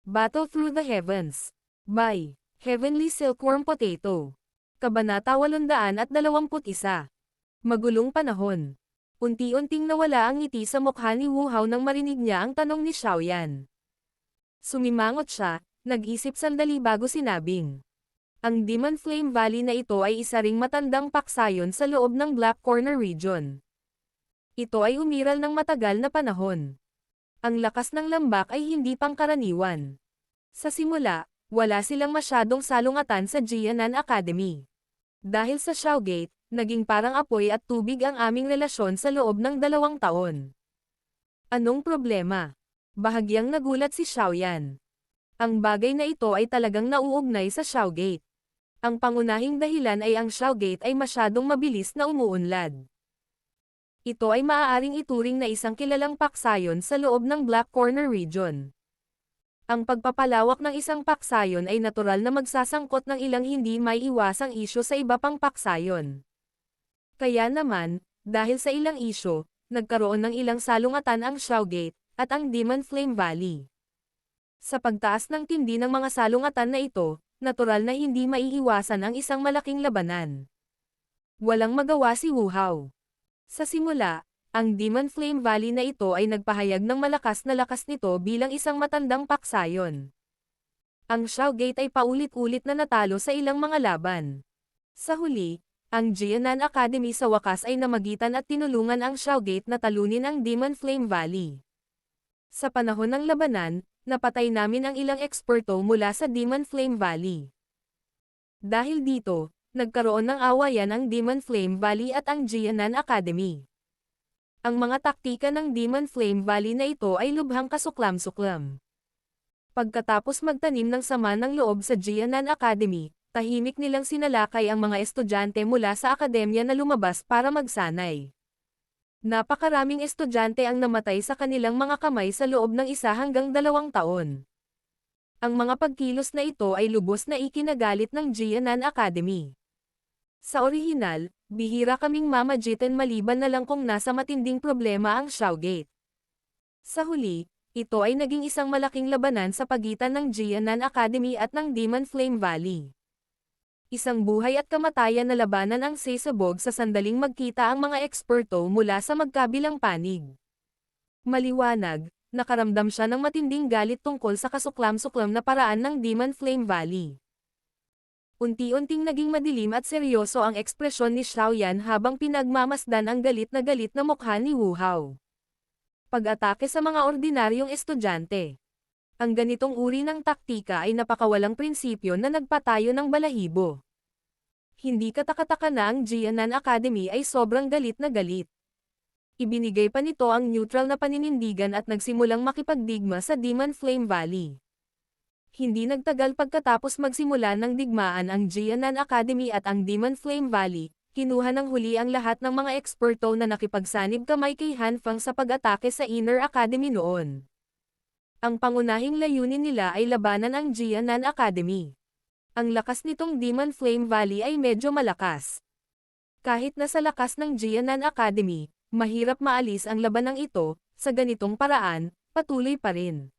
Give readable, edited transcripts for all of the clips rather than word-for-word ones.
Battle Through the Heavens. By Heavenly Silkworm Potato. Kabanata 821. Magulong panahon. Unti-unting nawala ang ngiti sa mukha ni Wu Hao nang marinig niya ang tanong ni Xiaoyan. Sumimangot siya, nag-isip sandali bago sinabing. Ang Demon Flame Valley na ito ay isa ring matandang paksayon sa loob ng Black Corner region. Ito ay umiral ng matagal na panahon. Ang lakas ng lambak ay hindi pangkaraniwan. Sa simula, wala silang masyadong salungatan sa Jianan Academy. Dahil sa Xiaogate, naging parang apoy at tubig ang aming relasyon sa loob ng 2 taon. Anong problema? Bahagyang nagulat si Xiaoyan. Ang bagay na ito ay talagang nauugnay sa Xiaogate. Ang pangunahing dahilan ay ang Xiaogate ay masyadong mabilis na umuunlad. Ito ay maaaring ituring na isang kilalang paksayon sa loob ng Black Corner region. Ang pagpapalawak ng isang paksayon ay natural na magsasangkot ng ilang hindi may iwasang isyu sa iba pang paksayon. Kaya naman, dahil sa ilang isyu, nagkaroon ng ilang salungatan ang Xiaogate at ang Demon Flame Valley. Sa pagtaas ng tindi ng mga salungatan na ito, natural na hindi maiiwasan ang isang malaking labanan. Walang magawa si Wu Hao. Sa simula, ang Demon Flame Valley na ito ay nagpahayag ng malakas na lakas nito bilang isang matandang paksayon. Ang Xiaogate ay paulit-ulit na natalo sa ilang mga laban. Sa huli, ang Jianan Academy sa wakas ay namagitan at tinulungan ang Xiaogate na talunin ang Demon Flame Valley. Sa panahon ng labanan, napatay namin ang ilang eksperto mula sa Demon Flame Valley. Dahil dito, nagkaroon ng awayan ang Demon Flame Valley at ang Jianan Academy. Ang mga taktika ng Demon Flame Valley na ito ay lubhang kasuklam-suklam. Pagkatapos magtanim ng sama ng loob sa Jianan Academy, tahimik nilang sinalakay ang mga estudyante mula sa akademya na lumabas para magsanay. Napakaraming estudyante ang namatay sa kanilang mga kamay sa loob ng 1 hanggang 2 taon. Ang mga pagkilos na ito ay lubos na ikinagalit ng Jianan Academy. Sa orihinal, bihira kaming mamagitan maliban na lang kung nasa matinding problema ang Xiaogate. Sa huli, ito ay naging isang malaking labanan sa pagitan ng Jianan Academy at ng Demon Flame Valley. Isang buhay at kamatayan na labanan ang sisabog sa sandaling magkita ang mga eksperto mula sa magkabilang panig. Maliwanag, nakaramdam siya ng matinding galit tungkol sa kasuklam-suklam na paraan ng Demon Flame Valley. Unti-unting naging madilim at seryoso ang ekspresyon ni Xiaoyan habang pinagmamasdan ang galit na mukha ni Wu Hao. Pag-atake sa mga ordinaryong estudyante. Ang ganitong uri ng taktika ay napakawalang prinsipyo na nagpatayo ng balahibo. Hindi katakataka na ang Jianan Academy ay sobrang galit na galit. Ibinigay pa nito ang neutral na paninindigan at nagsimulang makipagdigma sa Demon Flame Valley. Hindi nagtagal pagkatapos magsimula ng digmaan ang Jianan Academy at ang Demon Flame Valley, kinuha ng huli ang lahat ng mga eksperto na nakipagsanib kamay kay Han Feng sa pag-atake sa Inner Academy noon. Ang pangunahing layunin nila ay labanan ang Jianan Academy. Ang lakas nitong Demon Flame Valley ay medyo malakas. Kahit na sa lakas ng Jianan Academy, mahirap maalis ang labanang ito, sa ganitong paraan, patuloy pa rin.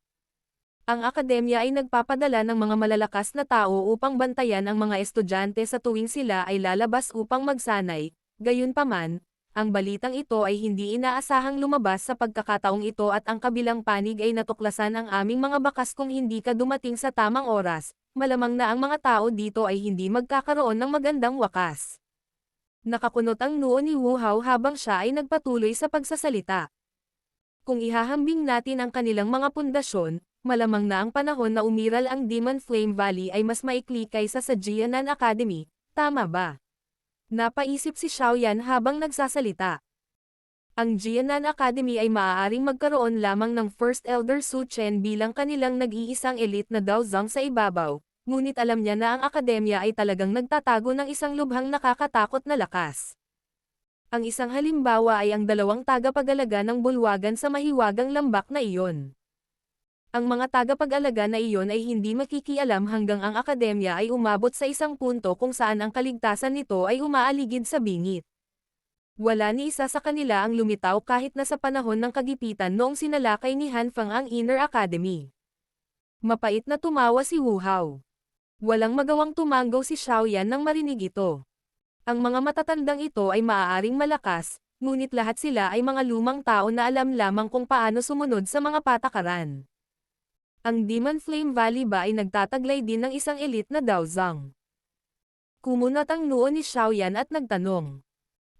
Ang akademya ay nagpapadala ng mga malalakas na tao upang bantayan ang mga estudyante sa tuwing sila ay lalabas upang magsanay, gayunpaman, ang balitang ito ay hindi inaasahang lumabas sa pagkakataong ito at ang kabilang panig ay natuklasan ang aming mga bakas kung hindi ka dumating sa tamang oras, malamang na ang mga tao dito ay hindi magkakaroon ng magandang wakas. Nakakunot ang noo ni Wu Hao habang siya ay nagpatuloy sa pagsasalita. Kung ihahambing natin ang kanilang mga pundasyon, malamang na ang panahon na umiral ang Demon Flame Valley ay mas maikli kaysa sa Jianan Academy, tama ba? Napaisip si Xiaoyan habang nagsasalita. Ang Jianan Academy ay maaaring magkaroon lamang ng First Elder Su Chen bilang kanilang nag-iisang elite na Daozang sa ibabaw, ngunit alam niya na ang akademya ay talagang nagtatago ng isang lubhang nakakatakot na lakas. Ang isang halimbawa ay ang 2 tagapag-alaga ng bulwagan sa mahiwagang lambak na iyon. Ang mga tagapag-alaga na iyon ay hindi makikialam hanggang ang akademya ay umabot sa isang punto kung saan ang kaligtasan nito ay umaaligid sa bingit. Wala ni isa sa kanila ang lumitaw kahit na sa panahon ng kagipitan noong sinalakay ni Han Feng ang Inner Academy. Mapait na tumawa si Wu Hao. Walang magawang tumanggaw si Xiaoyan nang marinig ito. Ang mga matatandang ito ay maaaring malakas, ngunit lahat sila ay mga lumang tao na alam lamang kung paano sumunod sa mga patakaran. Ang Demon Flame Valley ba ay nagtataglay din ng isang elite na Daozang? Kumunat ang noo ni Xiaoyan at nagtanong.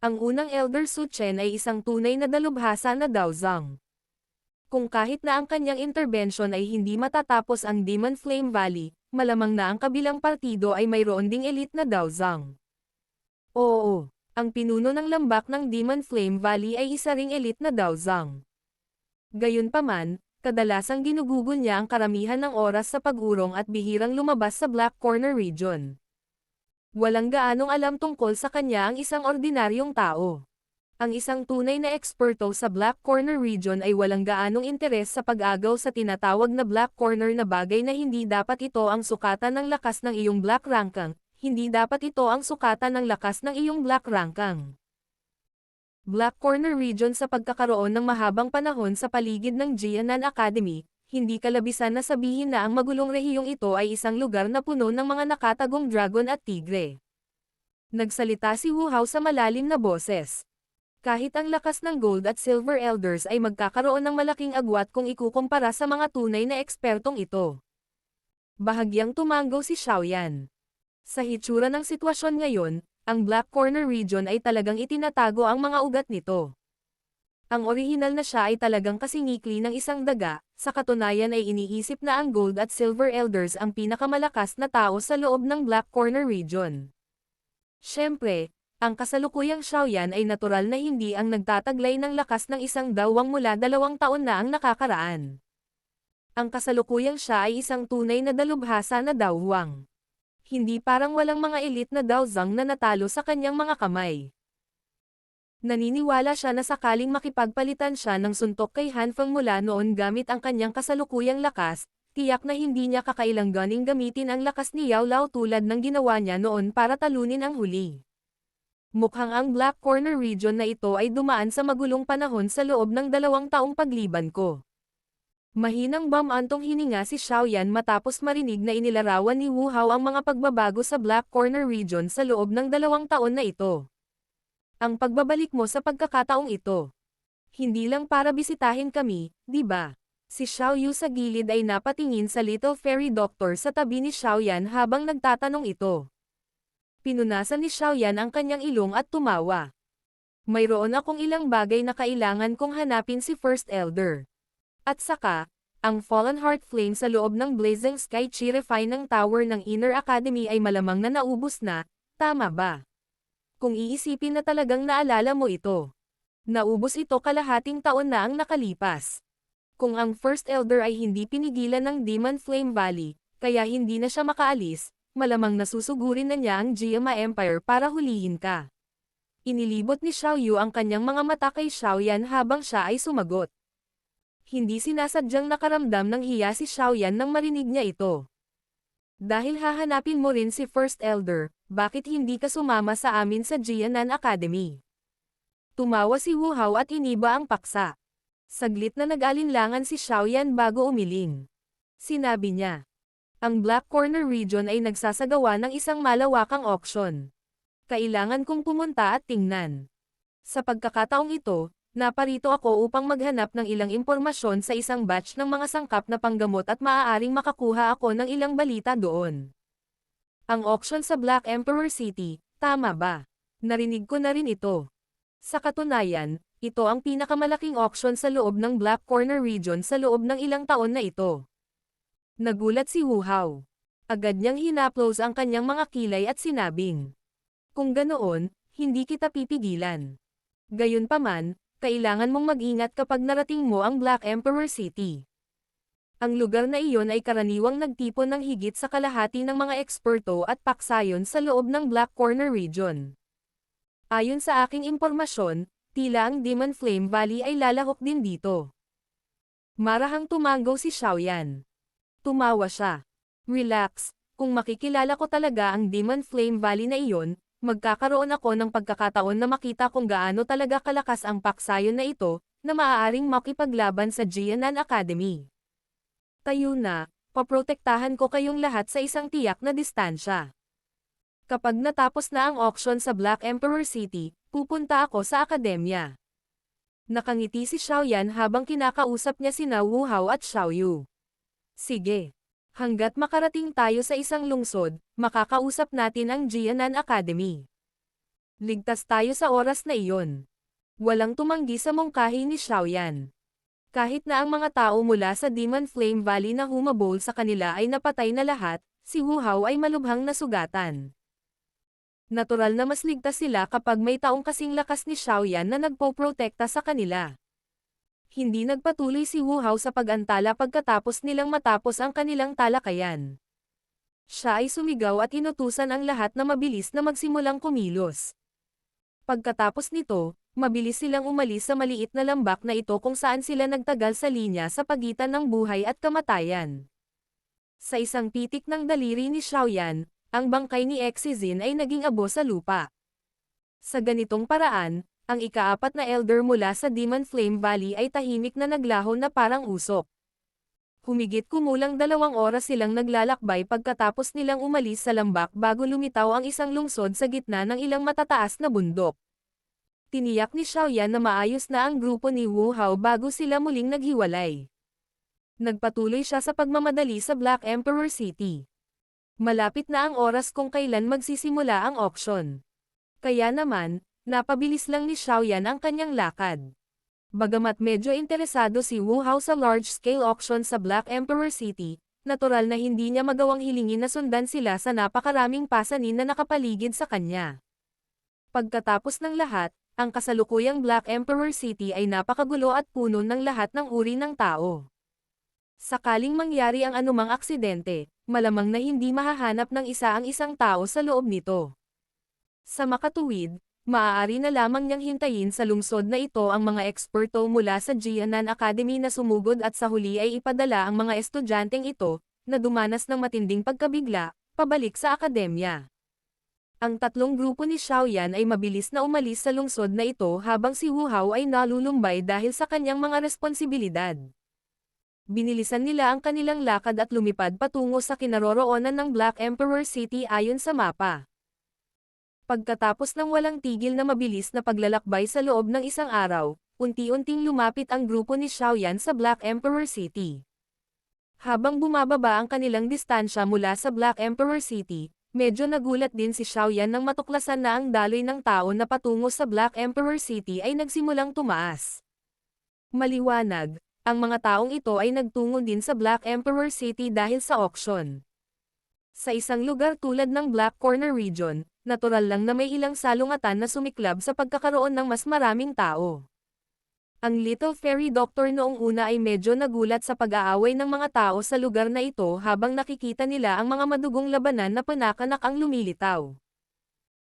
Ang unang Elder Su Chen ay isang tunay na dalubhasa na Daozang. Kung kahit na ang kanyang intervention ay hindi matatapos ang Demon Flame Valley, malamang na ang kabilang partido ay mayroon ding elite na Daozang. Oo, ang pinuno ng lambak ng Demon Flame Valley ay isa ring elite na Daozang. Gayunpaman, kadalasang ginugugol niya ang karamihan ng oras sa pag-urong at bihirang lumabas sa Black Corner region. Walang gaanong alam tungkol sa kanya ang isang ordinaryong tao. Ang isang tunay na eksperto sa Black Corner region ay walang gaanong interes sa pag-agaw sa tinatawag na Black Corner na bagay na hindi dapat ito ang sukatan ng lakas ng iyong Black Rankang, hindi dapat ito ang sukatan ng lakas ng iyong Black Rankang. Black Corner region sa pagkakaroon ng mahabang panahon sa paligid ng Jianan Academy, hindi kalabisan na sabihin na ang magulong rehiyong ito ay isang lugar na puno ng mga nakatagong dragon at tigre. Nagsalita si Wu Hao sa malalim na boses. Kahit ang lakas ng Gold at Silver Elders ay magkakaroon ng malaking agwat kung ikukumpara sa mga tunay na ekspertong ito. Bahagyang tumanggaw si Xiaoyan. Sa hitsura ng sitwasyon ngayon, ang Black Corner region ay talagang itinatago ang mga ugat nito. Ang orihinal na siya ay talagang kasingikli ng isang daga, sa katunayan ay iniisip na ang Gold at Silver Elders ang pinakamalakas na tao sa loob ng Black Corner region. Siyempre, ang kasalukuyang Xiaoyan ay natural na hindi ang nagtataglay ng lakas ng isang dawang mula 2 taon na ang nakakaraan. Ang kasalukuyang siya ay isang tunay na dalubhasa na Daohuang. Hindi parang walang mga elite na Daozang na natalo sa kanyang mga kamay. Naniniwala siya na sakaling makipagpalitan siya ng suntok kay Han Feng mula noon gamit ang kanyang kasalukuyang lakas, tiyak na hindi niya kakailanganing gamitin ang lakas ni Yao Lao tulad ng ginawa niya noon para talunin ang huli. Mukhang ang Black Corner region na ito ay dumaan sa magulong panahon sa loob ng 2 taong pagliban ko. Mahinang bamantong hininga si Xiaoyan matapos marinig na inilarawan ni Wu Hao ang mga pagbabago sa Black Corner region sa loob ng 2 taon na ito. Ang pagbabalik mo sa pagkakataong ito. Hindi lang para bisitahin kami, di ba? Si Xiao Yu sa gilid ay napatingin sa Little Fairy Doctor sa tabi ni Xiaoyan habang nagtatanong ito. Pinunasan ni Xiaoyan ang kanyang ilong at tumawa. Mayroon akong ilang bagay na kailangan kong hanapin si First Elder. At saka, ang Fallen Heart Flame sa loob ng Blazing Sky Chi-Refine ng tower ng Inner Academy ay malamang na naubos na, tama ba? Kung iisipin na talagang naalala mo ito. Naubos ito kalahating taon na ang nakalipas. Kung ang First Elder ay hindi pinigilan ng Demon Flame Valley, kaya hindi na siya makaalis, malamang nasusugurin na niya ang Jiama Empire para hulihin ka. Inilibot ni Xiao Yu ang kanyang mga mata kay Xiaoyan habang siya ay sumagot. Hindi sinasadyang nakaramdam ng hiya si Xiaoyan nang marinig niya ito. Dahil hahanapin mo rin si First Elder, bakit hindi ka sumama sa amin sa Jianan Academy? Tumawa si Wu Hao at iniba ang paksa. Saglit na nag-alinlangan si Xiaoyan bago umiling. Sinabi niya. Ang Black Corner region ay nagsasagawa ng isang malawakang auction. Kailangan kong pumunta at tingnan. Sa pagkakataong ito, naparito ako upang maghanap ng ilang impormasyon sa isang batch ng mga sangkap na panggamot at maaaring makakuha ako ng ilang balita doon. Ang auction sa Black Emperor City, tama ba? Narinig ko na rin ito. Sa katunayan, ito ang pinakamalaking auction sa loob ng Black Corner region sa loob ng ilang taon na ito. Nagulat si Wu Hao. Agad niyang hinaplos ang kanyang mga kilay at sinabing, kung ganoon, hindi kita pipigilan. Gayunpaman, kailangan mong mag-ingat kapag narating mo ang Black Emperor City. Ang lugar na iyon ay karaniwang nagtipon ng higit sa kalahati ng mga eksperto at paksayon sa loob ng Black Corner region. Ayon sa aking impormasyon, tila ang Demon Flame Valley ay lalahok din dito. Marahang tumanggaw si Xiaoyan. Tumawa siya. Relax, kung makikilala ko talaga ang Demon Flame Valley na iyon, magkakaroon ako ng pagkakataon na makita kung gaano talaga kalakas ang paksayon na ito, na maaaring makipaglaban sa Jianan Academy. Tayo na, paprotektahan ko kayong lahat sa isang tiyak na distansya. Kapag natapos na ang auction sa Black Emperor City, pupunta ako sa akademya. Nakangiti si Xiaoyan habang kinakausap niya sina Wu Hao at Xiaoyu. Sige. Hanggat makarating tayo sa isang lungsod, makakausap natin ang Jianan Academy. Ligtas tayo sa oras na iyon. Walang tumanggi sa mungkahi ni Xiaoyan. Kahit na ang mga tao mula sa Demon Flame Valley na humabol sa kanila ay napatay na lahat, si Wu Hao ay malubhang nasugatan. Natural na mas ligtas sila kapag may taong kasing lakas ni Xiaoyan na nagpoprotekta sa kanila. Hindi nagpatuloy si Wu Hao sa pag-antala pagkatapos nilang matapos ang kanilang talakayan. Siya ay sumigaw at inutusan ang lahat na mabilis na magsimulang kumilos. Pagkatapos nito, mabilis silang umalis sa maliit na lambak na ito kung saan sila nagtagal sa linya sa pagitan ng buhay at kamatayan. Sa isang pitik ng daliri ni Xiaoyan, ang bangkay ni Exizin ay naging abo sa lupa. Sa ganitong paraan, ang ika-4 na elder mula sa Demon Flame Valley ay tahimik na naglaho na parang usok. Humigit kumulang 2 oras silang naglalakbay pagkatapos nilang umalis sa lambak bago lumitaw ang isang lungsod sa gitna ng ilang matataas na bundok. Tiniyak ni Xiaoyan na maayos na ang grupo ni Wu Hao bago sila muling naghiwalay. Nagpatuloy siya sa pagmamadali sa Black Emperor City. Malapit na ang oras kung kailan magsisimula ang auction. Kaya naman, napabilis lang ni Xiaoyan ang kanyang lakad. Bagamat medyo interesado si Wu Hao sa large-scale auction sa Black Emperor City, natural na hindi niya magawang hilingin na sundan sila sa napakaraming pasanin na nakapaligid sa kanya. Pagkatapos ng lahat, ang kasalukuyang Black Emperor City ay napakagulo at puno ng lahat ng uri ng tao. Sakaling mangyari ang anumang aksidente, malamang na hindi mahahanap ng isa ang isang tao sa loob nito. Sa makatuwid, maaari na lamang niyang hintayin sa lungsod na ito ang mga eksperto mula sa Jianan Academy na sumugod at sa huli ay ipadala ang mga estudyanteng ito, na dumanas ng matinding pagkabigla, pabalik sa akademya. Ang 3 grupo ni Xiaoyan ay mabilis na umalis sa lungsod na ito habang si Wu Hao ay nalulumbay dahil sa kanyang mga responsibilidad. Binilisan nila ang kanilang lakad at lumipad patungo sa kinaroroonan ng Black Emperor City ayon sa mapa. Pagkatapos ng walang tigil na mabilis na paglalakbay sa loob ng isang araw, unti-unting lumapit ang grupo ni Xiaoyan sa Black Emperor City. Habang bumababa ang kanilang distansya mula sa Black Emperor City, medyo nagulat din si Xiaoyan nang matuklasan na ang daloy ng tao na patungo sa Black Emperor City ay nagsimulang tumaas. Maliwanag, ang mga taong ito ay nagtungo din sa Black Emperor City dahil sa auction. Sa isang lugar tulad ng Black Corner Region, natural lang na may ilang salungatan na sumiklab sa pagkakaroon ng mas maraming tao. Ang Little Fairy Doctor noong una ay medyo nagulat sa pag-aaway ng mga tao sa lugar na ito habang nakikita nila ang mga madugong labanan na panakanak ang lumilitaw.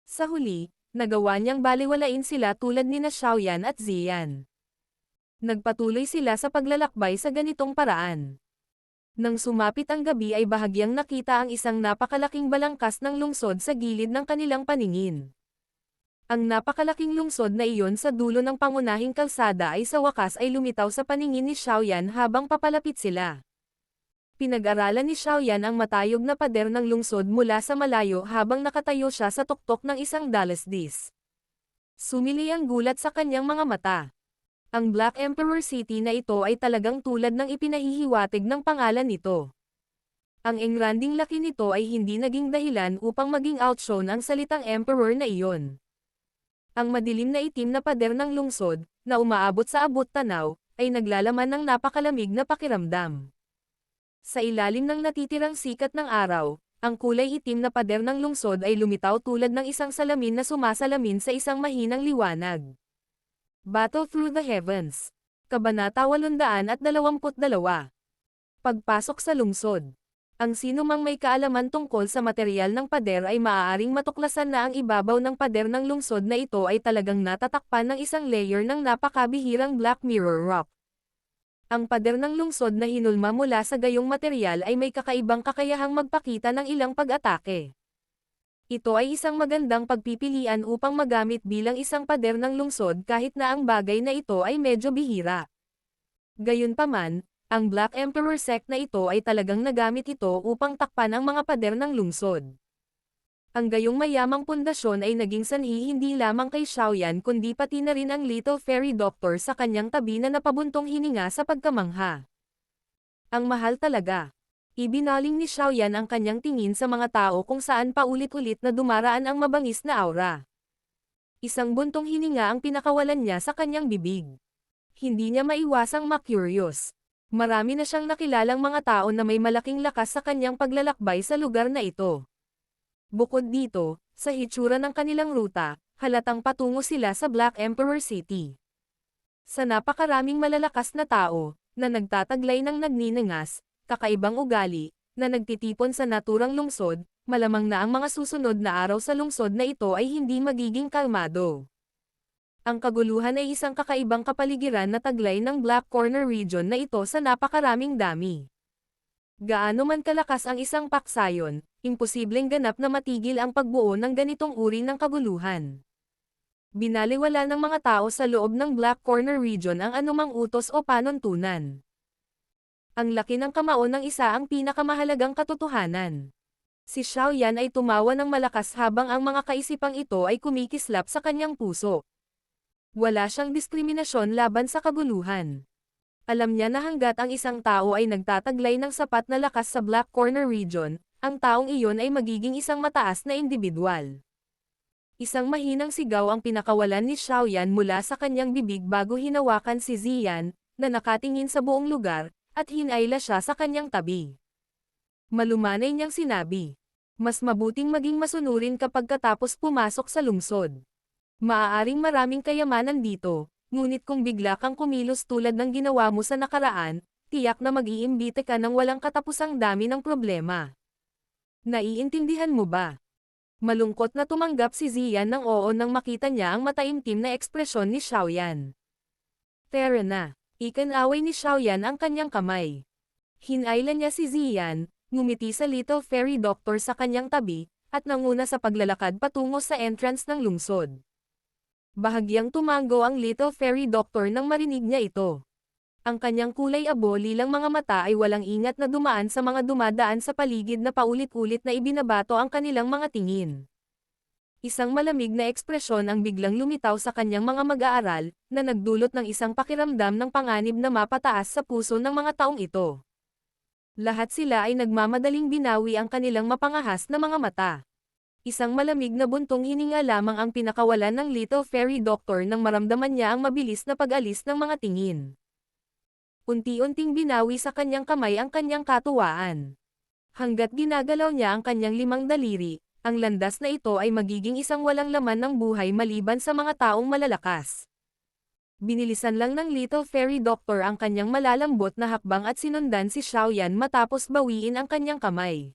Sa huli, nagawa niyang baliwalain sila tulad nina Xiaoyan at Ziyan. Nagpatuloy sila sa paglalakbay sa ganitong paraan. Nang sumapit ang gabi ay bahagyang nakita ang isang napakalaking balangkas ng lungsod sa gilid ng kanilang paningin. Ang napakalaking lungsod na iyon sa dulo ng pangunahing kalsada ay sa wakas ay lumitaw sa paningin ni Xiaoyan habang papalapit sila. Pinag-aralan ni Xiaoyan ang matayog na pader ng lungsod mula sa malayo habang nakatayo siya sa tuktok ng isang dalasdis. Sumili ang gulat sa kanyang mga mata. Ang Black Emperor City na ito ay talagang tulad ng ipinahihiwatig ng pangalan nito. Ang engranding laki nito ay hindi naging dahilan upang maging outshown ang salitang Emperor na iyon. Ang madilim na itim na pader ng lungsod, na umaabot sa abot tanaw, ay naglalaman ng napakalamig na pakiramdam. Sa ilalim ng natitirang sikat ng araw, ang kulay itim na pader ng lungsod ay lumitaw tulad ng isang salamin na sumasalamin sa isang mahinang liwanag. Battle Through the Heavens. Kabanata 822. Pagpasok sa lungsod. Ang sinumang may kaalaman tungkol sa material ng pader ay maaaring matuklasan na ang ibabaw ng pader ng lungsod na ito ay talagang natatakpan ng isang layer ng napakabihirang Black Mirror Rock. Ang pader ng lungsod na hinulma mula sa gayong material ay may kakaibang kakayahang magpakita ng ilang pag-atake. Ito ay isang magandang pagpipilian upang magamit bilang isang pader ng lungsod kahit na ang bagay na ito ay medyo bihira. Gayunpaman, Ang Black Emperor sect na ito ay talagang nagamit ito upang takpan ang mga pader ng lungsod. Ang gayong mayamang pundasyon ay naging sanhi hindi lamang kay Xiaoyan kundi pati na rin ang Little Fairy Doctor sa kanyang tabi na napabuntong hininga sa pagkamangha. Ang mahal talaga. Ibinaling ni Xiaoyan ang kanyang tingin sa mga tao kung saan paulit-ulit na dumaraan ang mabangis na aura. Isang buntong hininga ang pinakawalan niya sa kanyang bibig. Hindi niya maiwasang ma-curious. Marami na siyang nakilalang mga tao na may malaking lakas sa kanyang paglalakbay sa lugar na ito. Bukod dito, sa hitsura ng kanilang ruta, halatang patungo sila sa Black Emperor City. Sa napakaraming malalakas na tao, na nagtataglay ng nagniningas, kakaibang ugali, na nagtitipon sa naturang lungsod, malamang na ang mga susunod na araw sa lungsod na ito ay hindi magiging kalmado. Ang kaguluhan ay isang kakaibang kapaligiran na taglay ng Black Corner region na ito sa napakaraming dami. Gaano man kalakas ang isang paksayon, imposibleng ganap na matigil ang pagbuo ng ganitong uri ng kaguluhan. Binaliwala ng mga tao sa loob ng Black Corner region ang anumang utos o panuntunan. Ang laki ng kamao ng isa ang pinakamahalagang katotohanan. Si Xiaoyan ay tumawa ng malakas habang ang mga kaisipang ito ay kumikislap sa kanyang puso. Wala siyang diskriminasyon laban sa kaguluhan. Alam niya na hanggat ang isang tao ay nagtataglay ng sapat na lakas sa Black Corner region, ang taong iyon ay magiging isang mataas na individual. Isang mahinang sigaw ang pinakawalan ni Xiaoyan mula sa kanyang bibig bago hinawakan si Ziyan, na nakatingin sa buong lugar, at hinayla siya sa kanyang tabi. Malumanay niyang sinabi, mas mabuting maging masunurin kapag katapos pumasok sa lungsod. Maaaring maraming kayamanan dito, ngunit kung bigla kang kumilos tulad ng ginawa mo sa nakaraan, tiyak na mag-iimbite ka ng walang katapusang dami ng problema. Naiintindihan mo ba? Malungkot na tumanggap si Ziyan ng oo nang makita niya ang mataimtim na ekspresyon ni Xiaoyan. Tara na, ikinaway ni Xiaoyan ang kanyang kamay. Hinayla niya si Ziyan, ngumiti sa Little Fairy Doctor sa kanyang tabi, at nanguna sa paglalakad patungo sa entrance ng lungsod. Bahagyang tumango ang Little Fairy Doctor nang marinig niya ito. Ang kanyang kulay abo lilang mga mata ay walang ingat na dumaan sa mga dumadaan sa paligid na paulit-ulit na ibinabato ang kanilang mga tingin. Isang malamig na ekspresyon ang biglang lumitaw sa kanyang mga mag-aaral, na nagdulot ng isang pakiramdam ng panganib na mapataas sa puso ng mga taong ito. Lahat sila ay nagmamadaling binawi ang kanilang mapangahas na mga mata. Isang malamig na buntong hininga lamang ang pinakawalan ng Little Fairy Doctor nang maramdaman niya ang mabilis na pag-alis ng mga tingin. Unti-unting binawi sa kanyang kamay ang kanyang katuwaan. Hanggat ginagalaw niya ang kanyang 5 daliri, ang landas na ito ay magiging isang walang laman ng buhay maliban sa mga taong malalakas. Binilisan lang ng Little Fairy Doctor ang kanyang malalambot na hakbang at sinundan si Xiaoyan matapos bawiin ang kanyang kamay.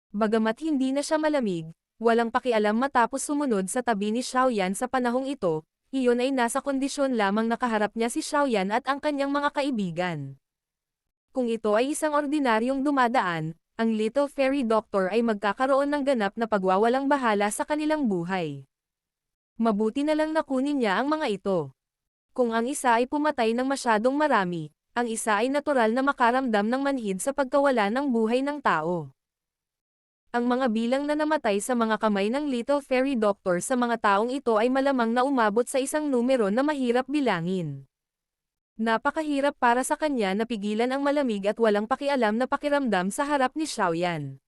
Bagamat hindi na siya malamig, walang pakialam matapos sumunod sa tabi ni Xiaoyan sa panahong ito, iyon ay nasa kondisyon lamang nakaharap niya si Xiaoyan at ang kanyang mga kaibigan. Kung ito ay isang ordinaryong dumadaan, ang Little Fairy Doctor ay magkakaroon ng ganap na pagwawalang bahala sa kanilang buhay. Mabuti na lang nakunin niya ang mga ito. Kung ang isa ay pumatay ng masyadong marami, ang isa ay natural na makaramdam ng manhid sa pagkawala ng buhay ng tao. Ang mga bilang na namatay sa mga kamay ng Little Fairy Doctor sa mga taong ito ay malamang na umabot sa isang numero na mahirap bilangin. Napakahirap para sa kanya na pigilan ang malamig at walang pakialam na pakiramdam sa harap ni Xiaoyan.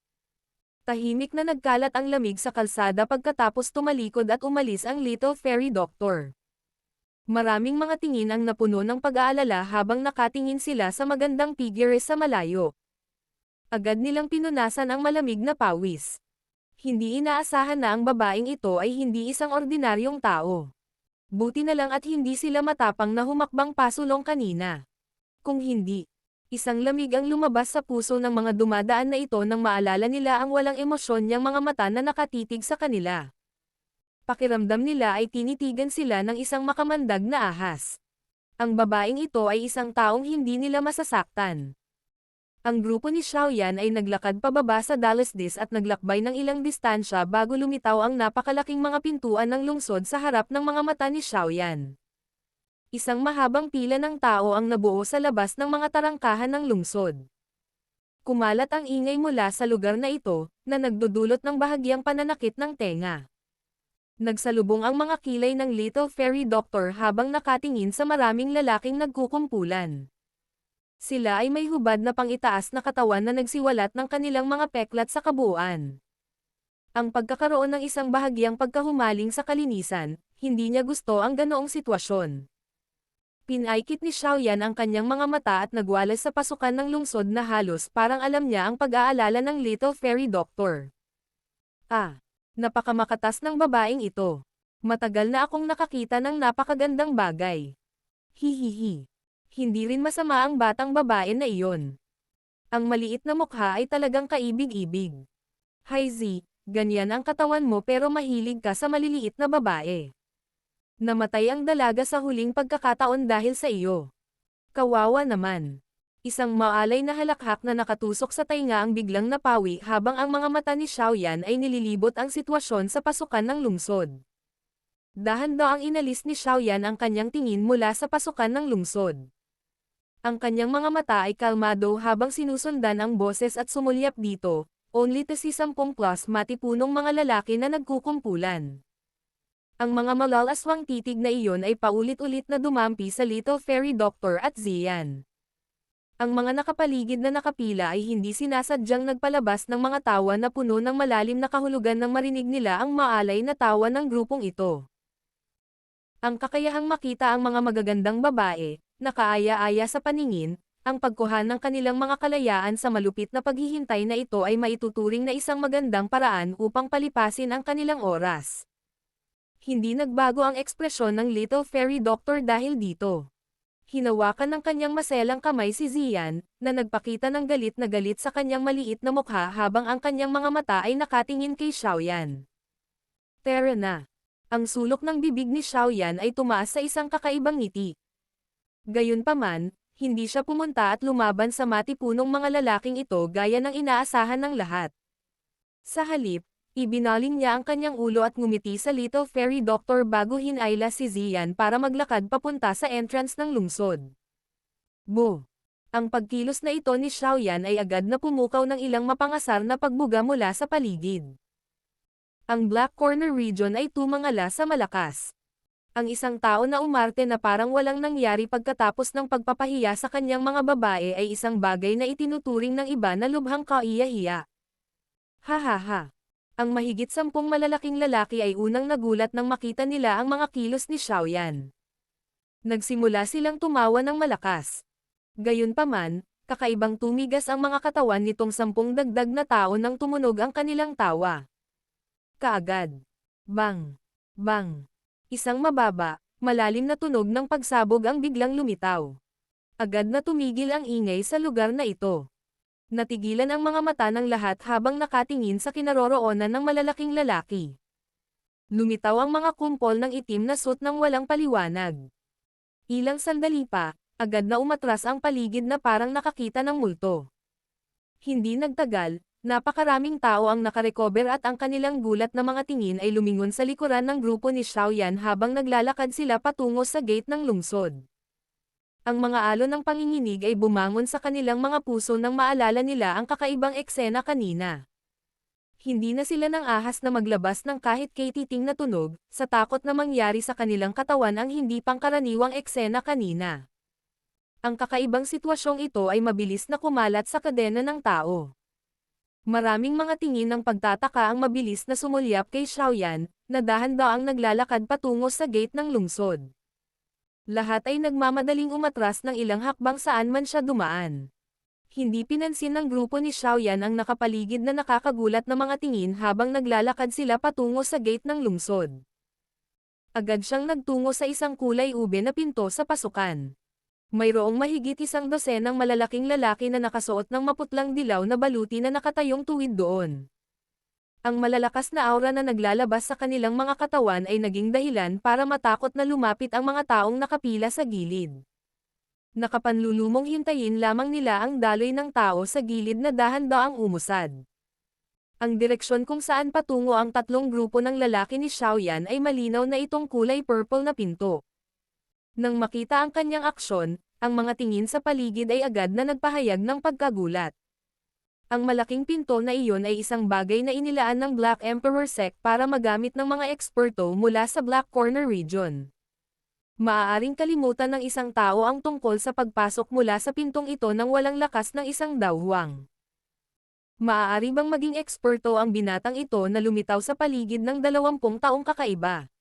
Tahimik na nagkalat ang lamig sa kalsada pagkatapos tumalikod at umalis ang Little Fairy Doctor. Maraming mga tingin ang napuno ng pag-aalala habang nakatingin sila sa magandang figure sa malayo. Agad nilang pinunasan ang malamig na pawis. Hindi inaasahan na ang babaeng ito ay hindi isang ordinaryong tao. Buti na lang at hindi sila matapang na humakbang pasulong kanina. Kung hindi, isang lamig ang lumabas sa puso ng mga dumadaan na ito nang maalala nila ang walang emosyon niyang mga mata na nakatitig sa kanila. Pakiramdam nila ay tinitigan sila ng isang makamandag na ahas. Ang babaeng ito ay isang taong hindi nila masasaktan. Ang grupo ni Xiaoyan ay naglakad pababa sa Dallasdis at naglakbay ng ilang distansya bago lumitaw ang napakalaking mga pintuan ng lungsod sa harap ng mga mata ni Xiaoyan. Isang mahabang pila ng tao ang nabuo sa labas ng mga tarangkahan ng lungsod. Kumalat ang ingay mula sa lugar na ito, na nagdudulot ng bahagyang pananakit ng tenga. Nagsalubong ang mga kilay ng Little Fairy Doctor habang nakatingin sa maraming lalaking nagkukumpulan. Sila ay may hubad na pangitaas na katawan na nagsiwalat ng kanilang mga peklat sa kabuuan. Ang pagkakaroon ng isang bahagyang pagkahumaling sa kalinisan, hindi niya gusto ang ganoong sitwasyon. Pinaikit ni Xiaoyan ang kanyang mga mata at nagwalas sa pasukan ng lungsod na halos parang alam niya ang pag-aalala ng Little Fairy Doctor. Napakamakatas ng babaeng ito. Matagal na akong nakakita ng napakagandang bagay. Hihihi. Hindi rin masama ang batang babae na iyon. Ang maliit na mukha ay talagang kaibig-ibig. Hi Z, ganyan ang katawan mo pero mahilig ka sa maliliit na babae. Namatay ang dalaga sa huling pagkakataon dahil sa iyo. Kawawa naman. Isang maalay na halakhak na nakatusok sa tainga ang biglang napawi habang ang mga mata ni Xiaoyan ay nililibot ang sitwasyon sa pasukan ng lungsod. Dahan-daang inalis ni Xiaoyan ang kanyang tingin mula sa pasukan ng lungsod. Ang kanyang mga mata ay kalmado habang sinusundan ang boses at sumulyap dito, only to see 10+ matipunong mga lalaki na nagkukumpulan. Ang mga malalaswang titig na iyon ay paulit-ulit na dumampi sa Little Fairy Doctor at Zian. Ang mga nakapaligid na nakapila ay hindi sinasadyang nagpalabas ng mga tawa na puno ng malalim na kahulugan nang marinig nila ang maalay na tawa ng grupong ito. Ang kakayahang makita ang mga magagandang babae, nakaaya-aya sa paningin, ang pagkuha ng kanilang mga kalayaan sa malupit na paghihintay na ito ay maituturing na isang magandang paraan upang palipasin ang kanilang oras. Hindi nagbago ang ekspresyon ng Little Fairy Doctor dahil dito. Hinawakan ng kanyang maselang kamay si Zian, na nagpakita ng galit na galit sa kanyang maliit na mukha habang ang kanyang mga mata ay nakatingin kay Xiaoyan. Tara na. Ang sulok ng bibig ni Xiaoyan ay tumaas sa isang kakaibang ngiti. Gayunpaman, hindi siya pumunta at lumaban sa matipunong mga lalaking ito gaya ng inaasahan ng lahat. Sa halip, ibinaling niya ang kanyang ulo at ngumiti sa Little Fairy Doctor bago hinayla si Zian para maglakad papunta sa entrance ng lungsod. Bo! Ang pagkilos na ito ni Xiaoyan ay agad na pumukaw ng ilang mapangasar na pagbuga mula sa paligid. Ang Black Corner region ay tumangala sa malakas. Ang isang tao na umarte na parang walang nangyari pagkatapos ng pagpapahiya sa kanyang mga babae ay isang bagay na itinuturing ng iba na lubhang kaiya-hiya. Hahaha. Ang mahigit 10 malalaking lalaki ay unang nagulat nang makita nila ang mga kilos ni Xiaoyan. Nagsimula silang tumawa ng malakas. Gayunpaman, kakaibang tumigas ang mga katawan nitong 10 dagdag na tao nang tumunog ang kanilang tawa. Kaagad. Bang! Bang! Isang mababa, malalim na tunog ng pagsabog ang biglang lumitaw. Agad na tumigil ang ingay sa lugar na ito. Natigilan ang mga mata ng lahat habang nakatingin sa kinaroroonan ng malalaking lalaki. Lumitaw ang mga kumpol ng itim na suit ng walang paliwanag. Ilang sandali pa, agad na umatras ang paligid na parang nakakita ng multo. Hindi nagtagal, napakaraming tao ang nakarecover at ang kanilang gulat na mga tingin ay lumingon sa likuran ng grupo ni Xiaoyan habang naglalakad sila patungo sa gate ng lungsod. Ang mga alon ng panginginig ay bumangon sa kanilang mga puso nang maalala nila ang kakaibang eksena kanina. Hindi na sila nang ahas na maglabas ng kahit katiting na tunog, sa takot na mangyari sa kanilang katawan ang hindi pangkaraniwang eksena kanina. Ang kakaibang sitwasyong ito ay mabilis na kumalat sa kadena ng tao. Maraming mga tingin ng pagtataka ang mabilis na sumulyap kay Xiaoyan, na dahan-daang naglalakad patungo sa gate ng lungsod. Lahat ay nagmamadaling umatras ng ilang hakbang saan man siya dumaan. Hindi pinansin ng grupo ni Xiaoyan ang nakapaligid na nakakagulat na mga tingin habang naglalakad sila patungo sa gate ng lungsod. Agad siyang nagtungo sa isang kulay ube na pinto sa pasukan. Mayroong mahigit 12 malalaking lalaki na nakasuot ng maputlang dilaw na baluti na nakatayong tuwid doon. Ang malalakas na aura na naglalabas sa kanilang mga katawan ay naging dahilan para matakot na lumapit ang mga taong nakapila sa gilid. Nakapanlulumong hintayin lamang nila ang daloy ng tao sa gilid na dahan-daang umusad. Ang direksyon kung saan patungo ang tatlong grupo ng lalaki ni Xiaoyan ay malinaw na itong kulay purple na pinto. Nang makita ang kanyang aksyon, ang mga tingin sa paligid ay agad na nagpahayag ng pagkagulat. Ang malaking pinto na iyon ay isang bagay na inilaan ng Black Emperor Sect para magamit ng mga eksperto mula sa Black Corner region. Maaaring kalimutan ng isang tao ang tungkol sa pagpasok mula sa pintong ito nang walang lakas ng isang dawhang. Maaari bang maging eksperto ang binatang ito na lumitaw sa paligid ng 20 taong kakaiba?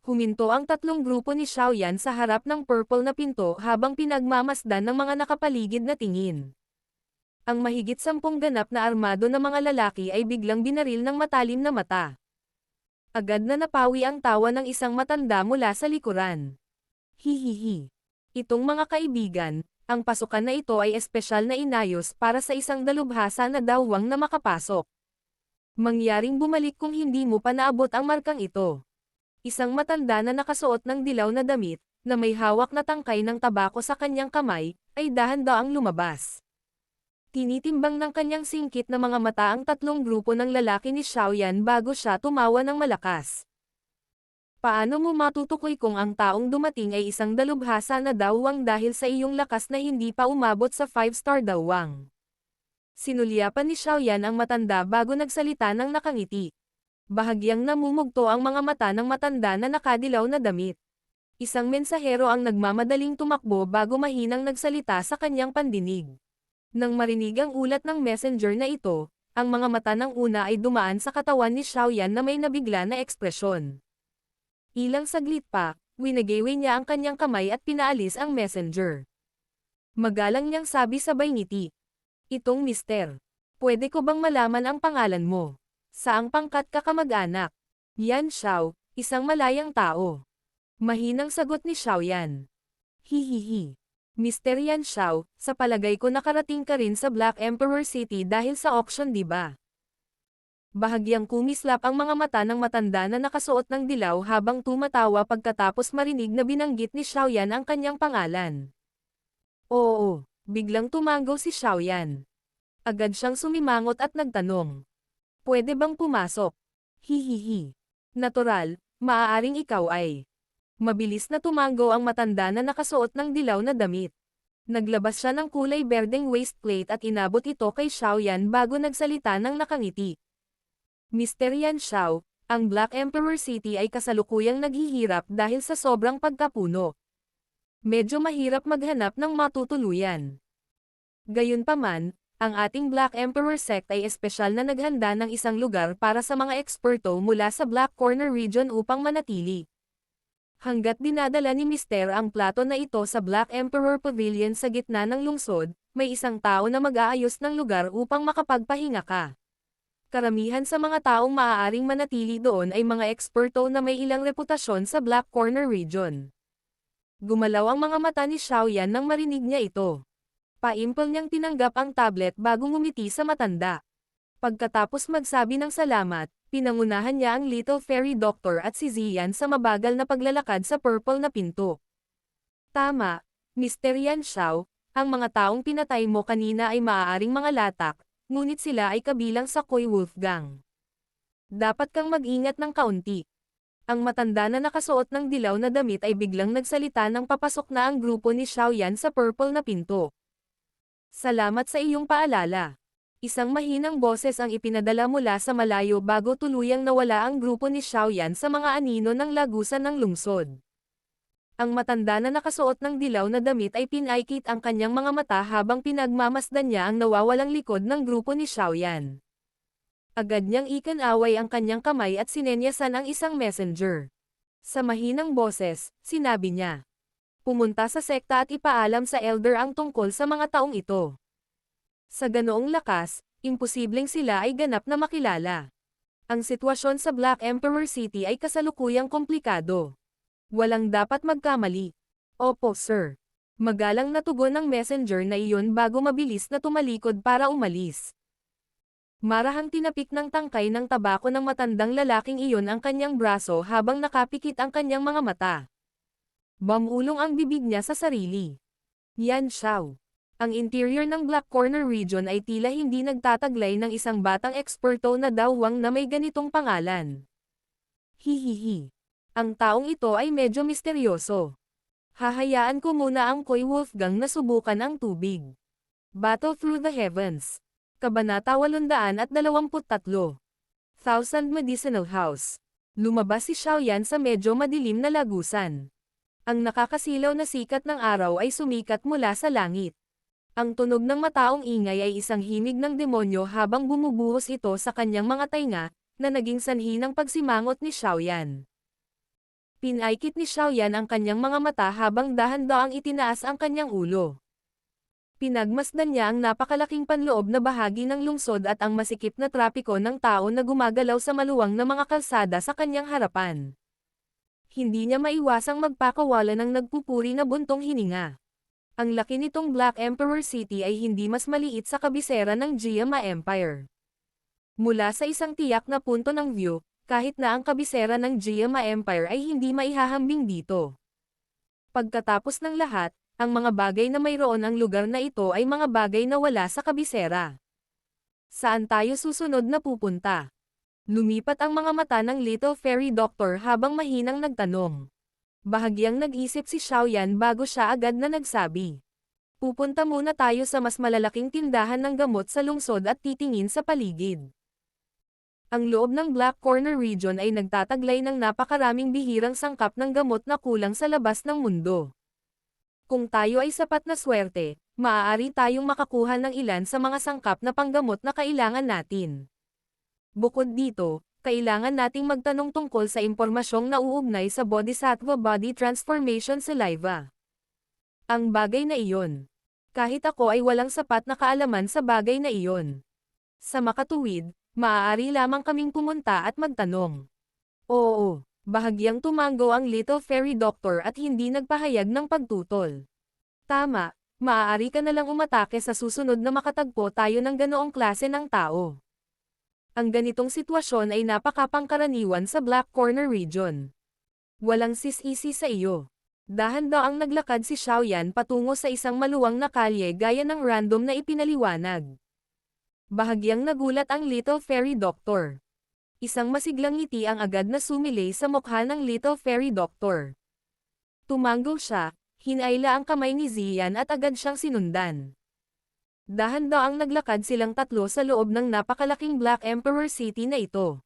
Huminto ang tatlong grupo ni Xiaoyan sa harap ng purple na pinto habang pinagmamasdan ng mga nakapaligid na tingin. Ang mahigit 10 ganap na armado na mga lalaki ay biglang binaril ng matalim na mata. Agad na napawi ang tawa ng isang matanda mula sa likuran. Hihihi. Itong mga kaibigan, ang pasukan na ito ay espesyal na inayos para sa isang dalubhasa na dawwang na makapasok. Mangyaring bumalik kung hindi mo pa naabot ang markang ito. Isang matanda na nakasuot ng dilaw na damit, na may hawak na tangkay ng tabako sa kanyang kamay, ay dahan-daang lumabas. Tinitimbang ng kanyang singkit na mga mata ang tatlong grupo ng lalaki ni Xiaoyan bago siya tumawa ng malakas. Paano mo matutukoy kung ang taong dumating ay isang dalubhasa na dawwang dahil sa iyong lakas na hindi pa umabot sa 5-star dawwang? Sinulyapan ni Xiaoyan ang matanda bago nagsalita ng nakangiti. Bahagyang namumugto ang mga mata ng matanda na nakadilaw na damit. Isang mensahero ang nagmamadaling tumakbo bago mahinang nagsalita sa kanyang pandinig. Nang marinig ang ulat ng messenger na ito, ang mga mata ng una ay dumaan sa katawan ni Xiaoyan na may nabigla na ekspresyon. Ilang saglit pa, winagaway niya ang kanyang kamay at pinaalis ang messenger. Magalang niyang sabi sabay ngiti. Itong mister. Pwede ko bang malaman ang pangalan mo? Saang pangkat ka kamag-anak? Yan Xiao, isang malayang tao. Mahinang sagot ni Xiaoyan. Hihihi. Mr. Yan Xiao, sa palagay ko nakarating ka rin sa Black Emperor City dahil sa auction di ba? Bahagyang kumislap ang mga mata ng matanda na nakasuot ng dilaw habang tumatawa pagkatapos marinig na binanggit ni Xiaoyan ang kanyang pangalan. Oo, biglang tumango si Xiaoyan. Agad siyang sumimangot at nagtanong. Pwede bang pumasok? Hihihi. Natural, maaaring ikaw ay. Mabilis na tumango ang matanda na nakasuot ng dilaw na damit. Naglabas siya ng kulay berdeng waistplate at inabot ito kay Xiaoyan bago nagsalita ng nakangiti. Mr. Yan Xiao, ang Black Emperor City ay kasalukuyang naghihirap dahil sa sobrang pagkapuno. Medyo mahirap maghanap ng matutuluyan. Gayunpaman, ang ating Black Emperor Sect ay espesyal na naghanda ng isang lugar para sa mga eksperto mula sa Black Corner region upang manatili. Hanggat dinadala ni Mister ang plato na ito sa Black Emperor Pavilion sa gitna ng lungsod, may isang tao na mag-aayos ng lugar upang makapagpahinga ka. Karamihan sa mga taong maaaring manatili doon ay mga eksperto na may ilang reputasyon sa Black Corner region. Gumalaw ang mga mata ni Xiaoyan nang marinig niya ito. Paimpal niyang tinanggap ang tablet bago ngumiti sa matanda. Pagkatapos magsabi ng salamat, pinangunahan niya ang Little Fairy Doctor at si Ziyan sa mabagal na paglalakad sa purple na pinto. Tama, Mr. Yan Xiao, ang mga taong pinatay mo kanina ay maaaring mga latak, ngunit sila ay kabilang sa Koi Wolf Gang. Dapat kang mag-ingat ng kaunti. Ang matanda na nakasuot ng dilaw na damit ay biglang nagsalita nang papasok na ang grupo ni Xiaoyan sa purple na pinto. Salamat sa iyong paalala. Isang mahinang boses ang ipinadala mula sa malayo bago tuluyang nawala ang grupo ni Xiaoyan sa mga anino ng lagusan ng lungsod. Ang matanda na nakasuot ng dilaw na damit ay pinaikit ang kanyang mga mata habang pinagmamasdan niya ang nawawalang likod ng grupo ni Xiaoyan. Agad niyang ikinaway ang kanyang kamay at sinenyasan ang isang messenger. Sa mahinang boses, sinabi niya. Pumunta sa sekta at ipaalam sa elder ang tungkol sa mga taong ito. Sa ganoong lakas, imposibleng sila ay ganap na makilala. Ang sitwasyon sa Black Emperor City ay kasalukuyang komplikado. Walang dapat magkamali. Opo, sir. Magalang na tugon ng messenger na iyon bago mabilis na tumalikod para umalis. Marahang tinapik ng tangkay ng tabako ng matandang lalaking iyon ang kanyang braso habang nakapikit ang kanyang mga mata. Bamulong ang bibig niya sa sarili. Yan Xiao. Ang interior ng Black Corner region ay tila hindi nagtataglay ng isang batang eksperto na dawwang na may ganitong pangalan. Hihihi. Ang taong ito ay medyo misteryoso. Hahayaan ko muna ang Koy Wolfgang na subukan ang tubig. Battle Through the Heavens. Kabanata 823. Thousand Medicinal House. Lumabas si Xiaoyan sa medyo madilim na lagusan. Ang nakakasilaw na sikat ng araw ay sumikat mula sa langit. Ang tunog ng mataong ingay ay isang himig ng demonyo habang bumubuhos ito sa kanyang mga tainga, na naging sanhi ng pagsimangot ni Xiaoyan. Pinaikit ni Xiaoyan ang kanyang mga mata habang dahan-daang itinaas ang kanyang ulo. Pinagmasdan niya ang napakalaking panloob na bahagi ng lungsod at ang masikip na trapiko ng tao na gumagalaw sa maluwang na mga kalsada sa kanyang harapan. Hindi niya maiwasang magpakawala ng nagpupuri na buntong hininga. Ang laki nitong Black Emperor City ay hindi mas maliit sa kabisera ng Jiama Empire. Mula sa isang tiyak na punto ng view, kahit na ang kabisera ng Jiama Empire ay hindi maihahambing dito. Pagkatapos ng lahat, ang mga bagay na mayroon ang lugar na ito ay mga bagay na wala sa kabisera. Saan tayo susunod na pupunta? Lumipat ang mga mata ng Little Fairy Doctor habang mahinang nagtanong. Bahagyang nag-isip si Xiaoyan bago siya agad na nagsabi. Pupunta muna tayo sa mas malalaking tindahan ng gamot sa lungsod at titingin sa paligid. Ang loob ng Black Corner Region ay nagtataglay ng napakaraming bihirang sangkap ng gamot na kulang sa labas ng mundo. Kung tayo ay sapat na swerte, maaari tayong makakuha ng ilan sa mga sangkap na panggamot na kailangan natin. Bukod dito, kailangan nating magtanong tungkol sa impormasyong nauugnay sa Bodhisattva Body Transformation Saliva. Ang bagay na iyon. Kahit ako ay walang sapat na kaalaman sa bagay na iyon. Sa makatuwid, maaari lamang kaming pumunta at magtanong. Oo. Bahagyang tumango ang Little Fairy Doctor at hindi nagpahayag ng pagtutol. Tama, maaari ka na lang umatake sa susunod na makatagpo tayo ng ganoong klase ng tao. Ang ganitong sitwasyon ay napakapangkaraniwan sa Black Corner Region. Walang sisisi sa iyo. Dahan-daang naglakad si Xiaoyan patungo sa isang maluwang na kalye gaya ng random na ipinaliwanag. Bahagyang nagulat ang Little Fairy Doctor. Isang masiglang ngiti ang agad na sumilay sa mukha ng Little Fairy Doctor. Tumango siya, hinayla ang kamay ni Ziyan at agad siyang sinundan. Dahan-daang naglakad silang tatlo sa loob ng napakalaking Black Emperor City na ito.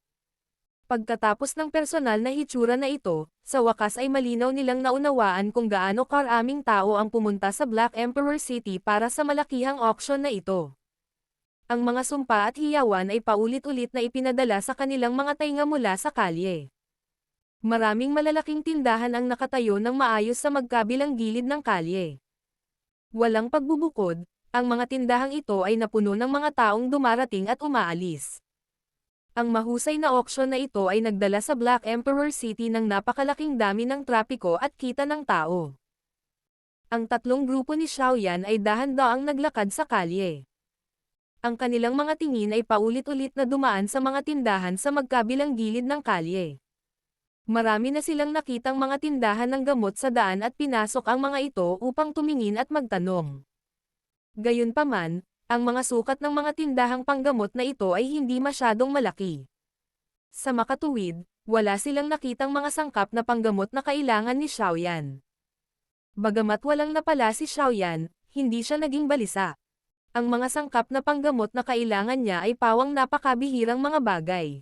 Pagkatapos ng personal na hitsura na ito, sa wakas ay malinaw nilang naunawaan kung gaano karaming tao ang pumunta sa Black Emperor City para sa malakihang auction na ito. Ang mga sumpa at hiyawan ay paulit-ulit na ipinadala sa kanilang mga tainga mula sa kalye. Maraming malalaking tindahan ang nakatayo ng maayos sa magkabilang gilid ng kalye. Walang pagbubukod, ang mga tindahang ito ay napuno ng mga taong dumarating at umaalis. Ang mahusay na auction na ito ay nagdala sa Black Emperor City ng napakalaking dami ng trapiko at kita ng tao. Ang tatlong grupo ni Xiaoyan ay dahan-daang naglakad sa kalye. Ang kanilang mga tingin ay paulit-ulit na dumaan sa mga tindahan sa magkabilang gilid ng kalye. Marami na silang nakitang mga tindahan ng gamot sa daan at pinasok ang mga ito upang tumingin at magtanong. Gayunpaman, ang mga sukat ng mga tindahang panggamot na ito ay hindi masyadong malaki. Sa makatuwid, wala silang nakitang mga sangkap na panggamot na kailangan ni Xiaoyan. Bagamat walang napala si Xiaoyan, hindi siya naging balisa. Ang mga sangkap na panggamot na kailangan niya ay pawang napakabihirang mga bagay.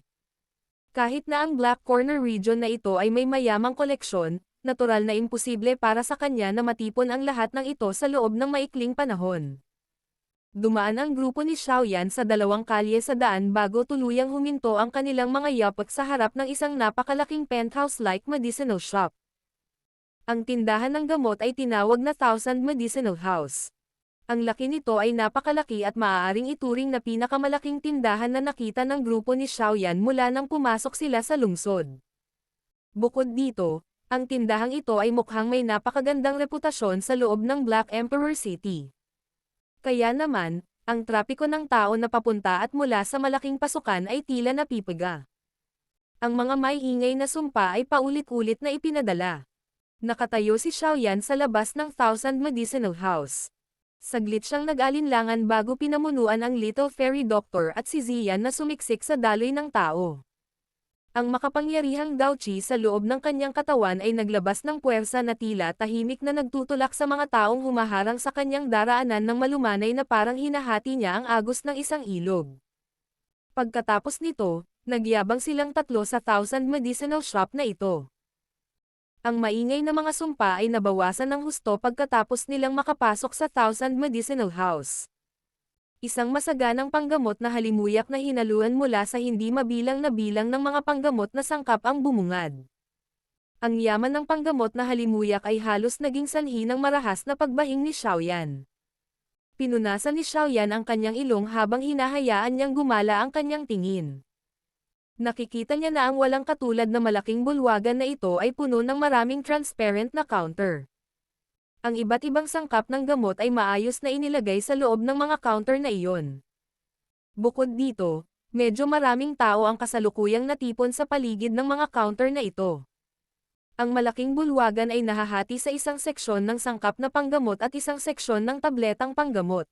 Kahit na ang Black Corner Region na ito ay may mayamang koleksyon, natural na imposible para sa kanya na matipon ang lahat ng ito sa loob ng maikling panahon. Dumaan ang grupo ni Xiaoyan sa dalawang kalye sa daan bago tuluyang huminto ang kanilang mga yapak sa harap ng isang napakalaking penthouse-like medicinal shop. Ang tindahan ng gamot ay tinawag na Thousand Medicinal House. Ang laki nito ay napakalaki at maaaring ituring na pinakamalaking tindahan na nakita ng grupo ni Xiaoyan mula nang pumasok sila sa lungsod. Bukod dito, ang tindahang ito ay mukhang may napakagandang reputasyon sa loob ng Black Emperor City. Kaya naman, ang trapiko ng tao na papunta at mula sa malaking pasukan ay tila napipiga. Ang mga maingay na sumpa ay paulit-ulit na ipinadala. Nakatayo si Xiaoyan sa labas ng Thousand Medicinal House. Saglit siyang nag-alinlangan bago pinamunuan ang Little Fairy Doctor at si Ziyan na sumiksik sa daloy ng tao. Ang makapangyarihang Gauchi sa loob ng kanyang katawan ay naglabas ng puwersa na tila tahimik na nagtutulak sa mga taong humaharang sa kanyang daraanan ng malumanay na parang hinahati niya ang agos ng isang ilog. Pagkatapos nito, nagyabang silang tatlo sa Thousand Medicinal Shop na ito. Ang maingay na mga sumpa ay nabawasan ng husto pagkatapos nilang makapasok sa Thousand Medicinal House. Isang masaganang panggamot na halimuyak na hinaluan mula sa hindi mabilang na bilang ng mga panggamot na sangkap ang bumungad. Ang yaman ng panggamot na halimuyak ay halos naging sanhi ng marahas na pagbahing ni Xiaoyan. Pinunasan ni Xiaoyan ang kanyang ilong habang hinahayaan niyang gumala ang kanyang tingin. Nakikita niya na ang walang katulad na malaking bulwagan na ito ay puno ng maraming transparent na counter. Ang iba't ibang sangkap ng gamot ay maayos na inilagay sa loob ng mga counter na iyon. Bukod dito, medyo maraming tao ang kasalukuyang natipon sa paligid ng mga counter na ito. Ang malaking bulwagan ay nahahati sa isang seksyon ng sangkap na panggamot at isang seksyon ng tabletang panggamot.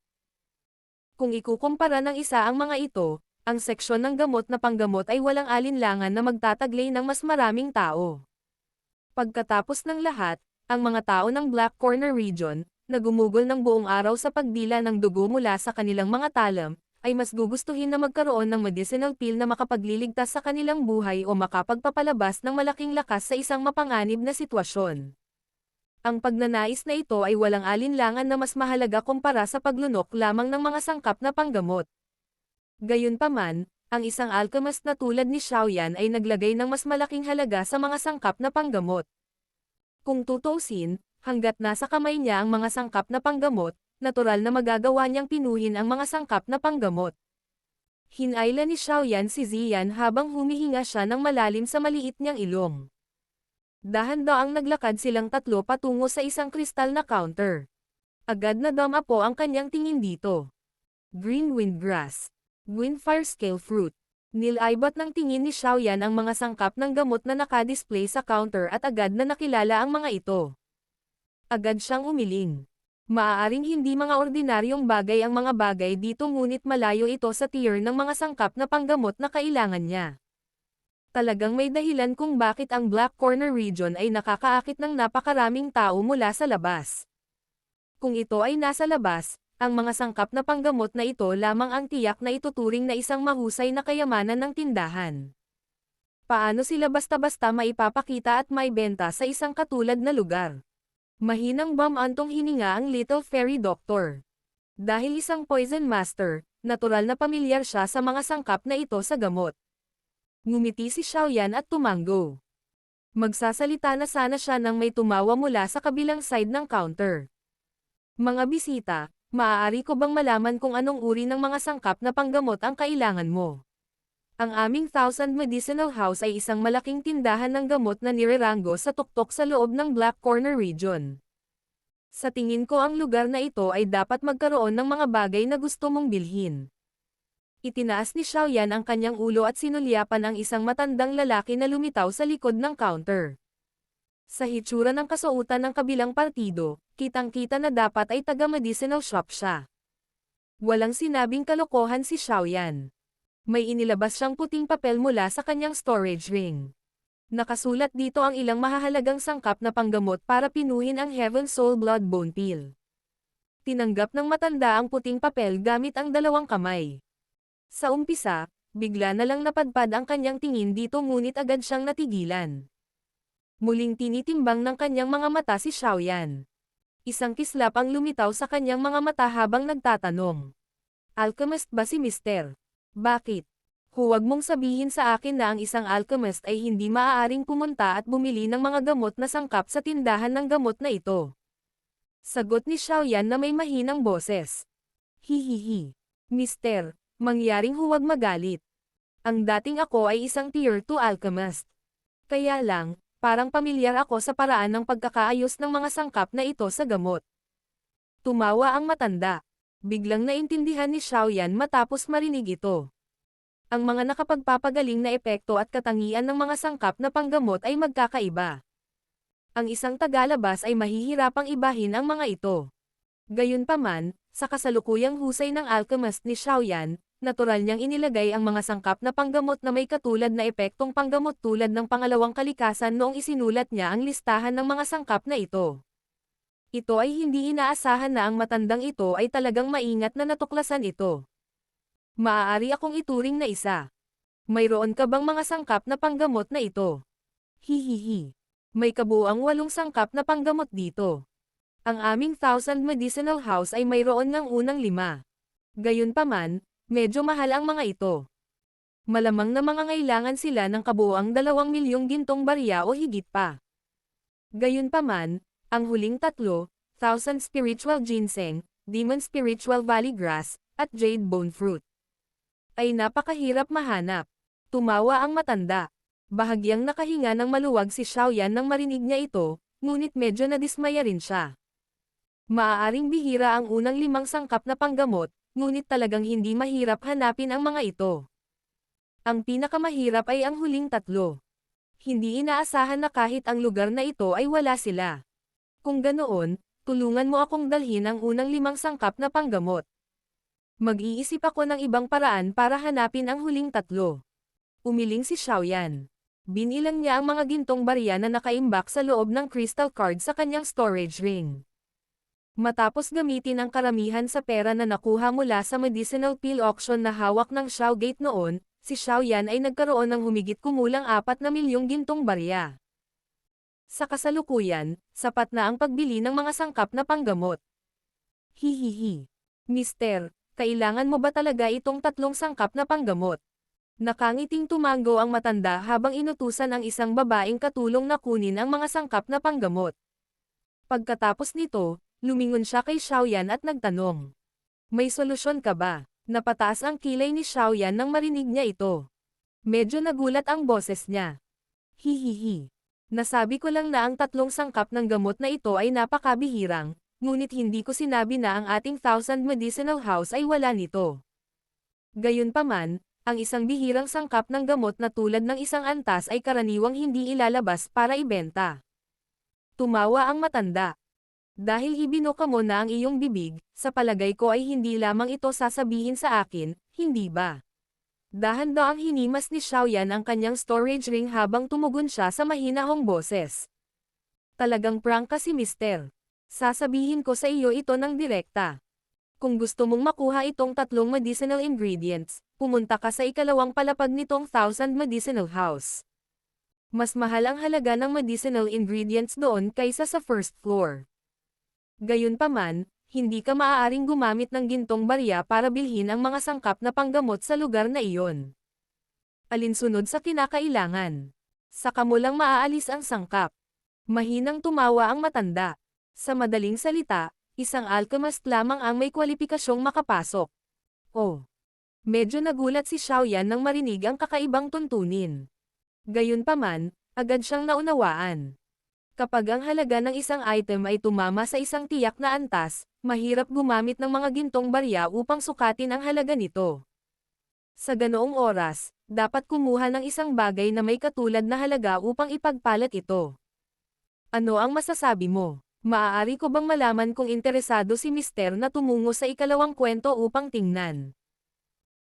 Kung ikukumpara ng isa ang mga ito, ang seksyon ng gamot na panggamot ay walang alinlangan na magtataglay ng mas maraming tao. Pagkatapos ng lahat, ang mga tao ng Black Corner Region, na gumugol ng buong araw sa pagdila ng dugo mula sa kanilang mga talam, ay mas gugustuhin na magkaroon ng medicinal pill na makapagliligtas sa kanilang buhay o makapagpapalabas ng malaking lakas sa isang mapanganib na sitwasyon. Ang pagnanais na ito ay walang alinlangan na mas mahalaga kumpara sa paglunok lamang ng mga sangkap na panggamot. Gayunpaman, ang isang alchemist na tulad ni Xiaoyan ay naglagay ng mas malaking halaga sa mga sangkap na panggamot. Kung tutuusin, hanggat nasa kamay niya ang mga sangkap na panggamot, natural na magagawa niyang pinuhin ang mga sangkap na panggamot. Hinayla ni Xiaoyan si Ziyan habang humihinga siya ng malalim sa maliit niyang ilong. Dahan-daang naglakad silang tatlo patungo sa isang kristal na counter. Agad na damapo ang kanyang tingin dito. Green windgrass. Windfire scale fruit. Nilaybot ng tingin ni Xiaoyan ang mga sangkap ng gamot na nakadisplay sa counter at agad na nakilala ang mga ito. Agad siyang umiling. Maaaring hindi mga ordinaryong bagay ang mga bagay dito ngunit malayo ito sa tier ng mga sangkap na panggamot na kailangan niya. Talagang may dahilan kung bakit ang Black Corner Region ay nakakaakit ng napakaraming tao mula sa labas. Kung ito ay nasa labas, ang mga sangkap na panggamot na ito lamang ang tiyak na ituturing na isang mahusay na kayamanan ng tindahan. Paano sila basta-basta maipapakita at maibenta sa isang katulad na lugar? Mahinang bumantong hininga ang Little Fairy Doctor. Dahil isang poison master, natural na pamilyar siya sa mga sangkap na ito sa gamot. Ngumiti si Xiaoyan at tumango. Magsasalita na sana siya nang may tumawa mula sa kabilang side ng counter. Mga bisita, maaari ko bang malaman kung anong uri ng mga sangkap na panggamot ang kailangan mo? Ang aming Thousand Medicinal House ay isang malaking tindahan ng gamot na nireranggo sa tuktok sa loob ng Black Corner Region. Sa tingin ko ang lugar na ito ay dapat magkaroon ng mga bagay na gusto mong bilhin. Itinaas ni Xiaoyan ang kanyang ulo at sinulyapan ang isang matandang lalaki na lumitaw sa likod ng counter. Sa hitsura ng kasuotan ng kabilang partido, kitang-kita na dapat ay taga-medicinal shop siya. Walang sinabing kalokohan si Xiaoyan. May inilabas siyang puting papel mula sa kanyang storage ring. Nakasulat dito ang ilang mahahalagang sangkap na panggamot para pinuhin ang Heaven Soul Blood Bone Pill. Tinanggap ng matanda ang puting papel gamit ang dalawang kamay. Sa umpisa, bigla na lang napadpad ang kanyang tingin dito ngunit agad siyang natigilan. Muling tinitimbang ng kanyang mga mata si Xiaoyan. Isang kislap ang lumitaw sa kanyang mga mata habang nagtatanong. Alchemist ba si Mr.? Bakit? Huwag mong sabihin sa akin na ang isang alchemist ay hindi maaaring pumunta at bumili ng mga gamot na sangkap sa tindahan ng gamot na ito. Sagot ni Xiaoyan na may mahinang boses. Hihihi. Mister, mangyaring huwag magalit. Ang dating ako ay isang tier 2 alchemist. Kaya lang, parang pamilyar ako sa paraan ng pagkakaayos ng mga sangkap na ito sa gamot. Tumawa ang matanda. Biglang naintindihan ni Xiaoyan matapos marinig ito. Ang mga nakapagpapagaling na epekto at katangian ng mga sangkap na panggamot ay magkakaiba. Ang isang tagalabas ay mahihirapang ibahin ang mga ito. Gayunpaman, sa kasalukuyang husay ng alchemist ni Xiaoyan, natural niyang inilagay ang mga sangkap na panggamot na may katulad na epektong panggamot tulad ng pangalawang kalikasan noong isinulat niya ang listahan ng mga sangkap na ito. Ito ay hindi inaasahan na ang matandang ito ay talagang maingat na natuklasan ito. Maaari akong ituring na isa. Mayroon ka bang mga sangkap na panggamot na ito? Hihihi. May kabuuang 8 sangkap na panggamot dito. Ang aming 1,000 medicinal house ay mayroon ng unang 5. Gayunpaman, medyo mahal ang mga ito. Malamang na mangangailangan sila ng kabuuang 2 milyong gintong barya o higit pa. Gayunpaman, ang huling 3, 1,000 spiritual ginseng, demon spiritual valley grass, at jade bone fruit, ay napakahirap mahanap. Tumawa ang matanda. Bahagyang nakahinga ng maluwag si Xiaoyan nang marinig niya ito, ngunit medyo nadismaya rin siya. Maaaring bihira ang unang 5 sangkap na panggamot, ngunit talagang hindi mahirap hanapin ang mga ito. Ang pinakamahirap ay ang huling 3. Hindi inaasahan na kahit ang lugar na ito ay wala sila. Kung ganoon, tulungan mo akong dalhin ang unang 5 sangkap na panggamot. Mag-iisip ako ng ibang paraan para hanapin ang huling 3. Umiling si Xiaoyan. Binilang niya ang mga gintong barya na nakaimbak sa loob ng crystal card sa kanyang storage ring. Matapos gamitin ang karamihan sa pera na nakuha mula sa medicinal pill auction na hawak ng Xiaogate noon, si Xiaoyan ay nagkaroon ng humigit kumulang 4 na milyong gintong barya. Sa kasalukuyan, sapat na ang pagbili ng mga sangkap na panggamot. Hihihi. Mister, kailangan mo ba talaga itong 3 sangkap na panggamot? Nakangiting tumango ang matanda habang inutusan ang isang babaeng katulong na kunin ang mga sangkap na panggamot. Pagkatapos nito, lumingon siya kay Xiaoyan at nagtanong. May solusyon ka ba? Napataas ang kilay ni Xiaoyan nang marinig niya ito. Medyo nagulat ang boses niya. Hihihi. Nasabi ko lang na ang 3 sangkap ng gamot na ito ay napakabihirang, ngunit hindi ko sinabi na ang ating 1,000 medicinal house ay wala nito. Gayunpaman, ang isang bihirang sangkap ng gamot na tulad ng isang antas ay karaniwang hindi ilalabas para ibenta. Tumawa ang matanda. Dahil ibinuka mo na ang iyong bibig, sa palagay ko ay hindi lamang ito sasabihin sa akin, hindi ba? Dahan-daang hinimas ni Xiaoyan ang kanyang storage ring habang tumugon siya sa mahinahong boses. Talagang prank ka si Mister. Sasabihin ko sa iyo ito ng direkta. Kung gusto mong makuha itong 3 medicinal ingredients, pumunta ka sa ikalawang palapag nitong 1,000 medicinal house. Mas mahal ang halaga ng medicinal ingredients doon kaysa sa first floor. Gayunpaman, hindi ka maaaring gumamit ng gintong barya para bilhin ang mga sangkap na panggamot sa lugar na iyon. Alinsunod sa kinakailangan. Saka mo lang maaalis ang sangkap. Mahinang tumawa ang matanda. Sa madaling salita, isang alchemist lamang ang may kwalipikasyong makapasok. Oh. Medyo nagulat si Xiaoyan nang marinig ang kakaibang tuntunin. Gayunpaman, agad siyang naunawaan. Kapag ang halaga ng isang item ay tumama sa isang tiyak na antas, mahirap gumamit ng mga gintong barya upang sukatin ang halaga nito. Sa ganoong oras, dapat kumuha ng isang bagay na may katulad na halaga upang ipagpalit ito. Ano ang masasabi mo? Maaari ko bang malaman kung interesado si Mister na tumungo sa ikalawang kwento upang tingnan?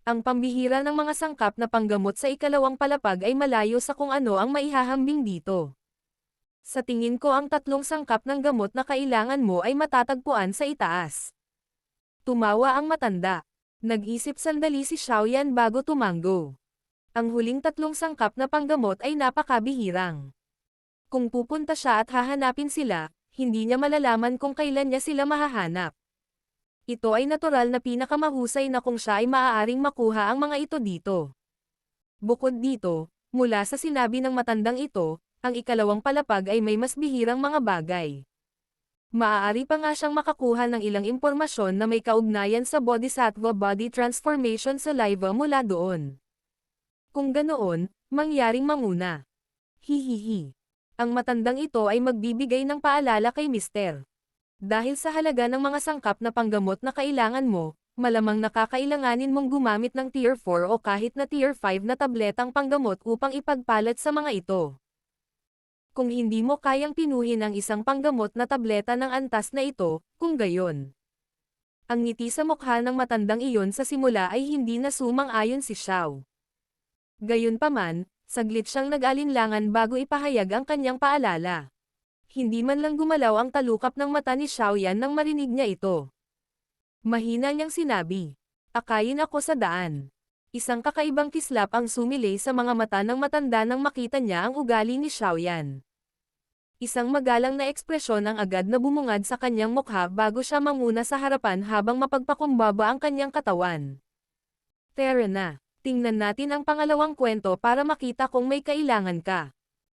Ang pambihira ng mga sangkap na panggamot sa ikalawang palapag ay malayo sa kung ano ang maihahambing dito. Sa tingin ko ang 3 sangkap ng gamot na kailangan mo ay matatagpuan sa itaas. Tumawa ang matanda. Nag-isip sandali si Xiaoyan bago tumango. Ang huling 3 sangkap na panggamot ay napakabihirang. Kung pupunta siya at hahanapin sila, hindi niya malalaman kung kailan niya sila mahahanap. Ito ay natural na pinakamahusay na kung siya ay maaaring makuha ang mga ito dito. Bukod dito, mula sa sinabi ng matandang ito, ang ikalawang palapag ay may mas bihirang mga bagay. Maaari pa nga siyang makakuha ng ilang impormasyon na may kaugnayan sa Bodhisattva body transformation saliva mula doon. Kung ganoon, mangyaring manguna. Hihihi. Ang matandang ito ay magbibigay ng paalala kay Mister. Dahil sa halaga ng mga sangkap na panggamot na kailangan mo, malamang nakakailanganin mong gumamit ng Tier 4 o kahit na Tier 5 na tabletang panggamot upang ipagpalit sa mga ito. Kung hindi mo kayang pinuhin ang isang panggamot na tableta ng antas na ito, kung gayon, Ang ngiti sa mukha ng matandang iyon sa simula ay hindi na sumang-ayon si Xiao. Gayunpaman, saglit siyang nag-alinlangan bago ipahayag ang kanyang paalala. Hindi man lang gumalaw ang talukap ng mata ni Xiaoyan nang marinig niya ito. Mahina niyang sinabi, "Akayin ako sa daan." Isang kakaibang kislap ang sumilay sa mga mata ng matanda nang makita niya ang ugali ni Xiaoyan. Isang magalang na ekspresyon ang agad na bumungad sa kanyang mukha bago siya manguna sa harapan habang mapagpakumbaba ang kanyang katawan. Tara na, tingnan natin ang pangalawang kwento para makita kung may kailangan ka.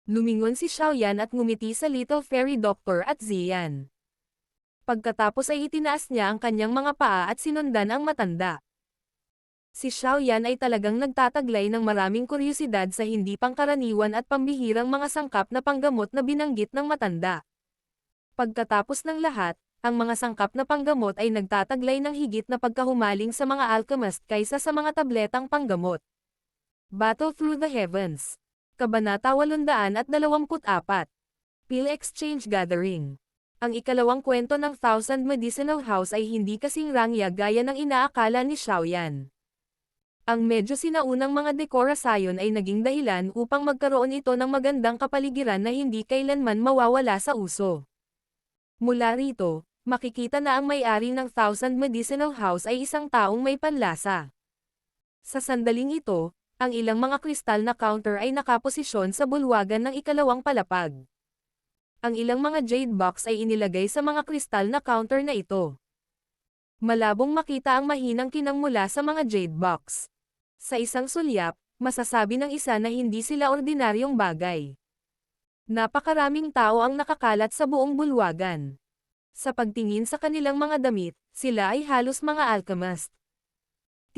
Lumingon si Xiaoyan at ngumiti sa Little Fairy Doctor at Ziyan. Pagkatapos ay itinaas niya ang kanyang mga paa at sinundan ang matanda. Si Xiaoyan ay talagang nagtataglay ng maraming kuryosidad sa hindi pangkaraniwan at pambihirang mga sangkap na panggamot na binanggit ng matanda. Pagkatapos ng lahat, ang mga sangkap na panggamot ay nagtataglay ng higit na pagkahumaling sa mga alchemist kaysa sa mga tabletang panggamot. Battle Through the Heavens. Kabanata 824. Pill Exchange Gathering. Ang ikalawang kwento ng Thousand Medicinal House ay hindi kasing rangya gaya ng inaakala ni Xiaoyan. Ang medyo sinaunang mga dekorasyon ay naging dahilan upang magkaroon ito ng magandang kapaligiran na hindi kailanman mawawala sa uso. Mula rito, makikita na ang may-ari ng Thousand Medicinal House ay isang taong may panlasa. Sa sandaling ito, ang ilang mga kristal na counter ay nakaposisyon sa bulwagan ng ikalawang palapag. Ang ilang mga jade box ay inilagay sa mga kristal na counter na ito. Malabong makita ang mahinang kinang mula sa mga jade box. Sa isang sulyap, masasabi ng isa na hindi sila ordinaryong bagay. Napakaraming tao ang nakakalat sa buong bulwagan. Sa pagtingin sa kanilang mga damit, sila ay halos mga alchemist.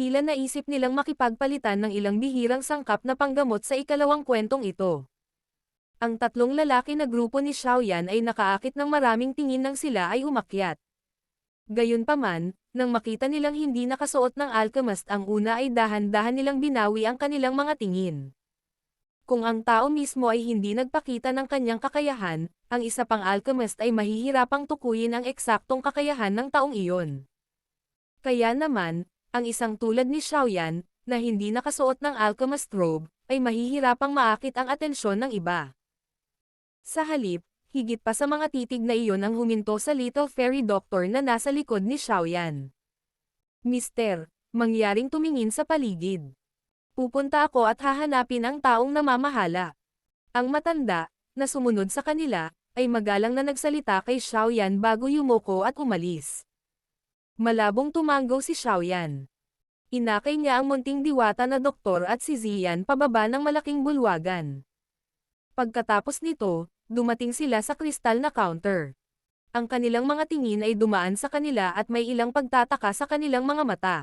Tila naisip nilang makipagpalitan ng ilang bihirang sangkap na panggamot sa ikalawang kwentong ito. Ang tatlong lalaki na grupo ni Xiaoyan ay nakaakit ng maraming tingin nang sila ay umakyat. Gayunpaman, nang makita nilang hindi nakasuot ng alchemist ang una ay dahan-dahan nilang binawi ang kanilang mga tingin. Kung ang tao mismo ay hindi nagpakita ng kanyang kakayahan, ang isa pang alchemist ay mahihirapang tukuyin ang eksaktong kakayahan ng taong iyon. Kaya naman, ang isang tulad ni Xiaoyan, na hindi nakasuot ng alchemist robe, ay mahihirapang maakit ang atensyon ng iba. Sa halip, higit pa sa mga titig na iyon ang huminto sa Little Fairy Doctor na nasa likod ni Xiaoyan. "Mister, mangyaring tumingin sa paligid. Pupunta ako at hahanapin ang taong namamahala." Ang matanda, na sumunod sa kanila, ay magalang na nagsalita kay Xiaoyan bago yumuko at umalis. Malabong tumanggo si Xiaoyan. Inakay niya ang munting diwata na doktor at si Ziyan pababa ng malaking bulwagan. Pagkatapos nito, dumating sila sa kristal na counter. Ang kanilang mga tingin ay dumaan sa kanila at may ilang pagtataka sa kanilang mga mata.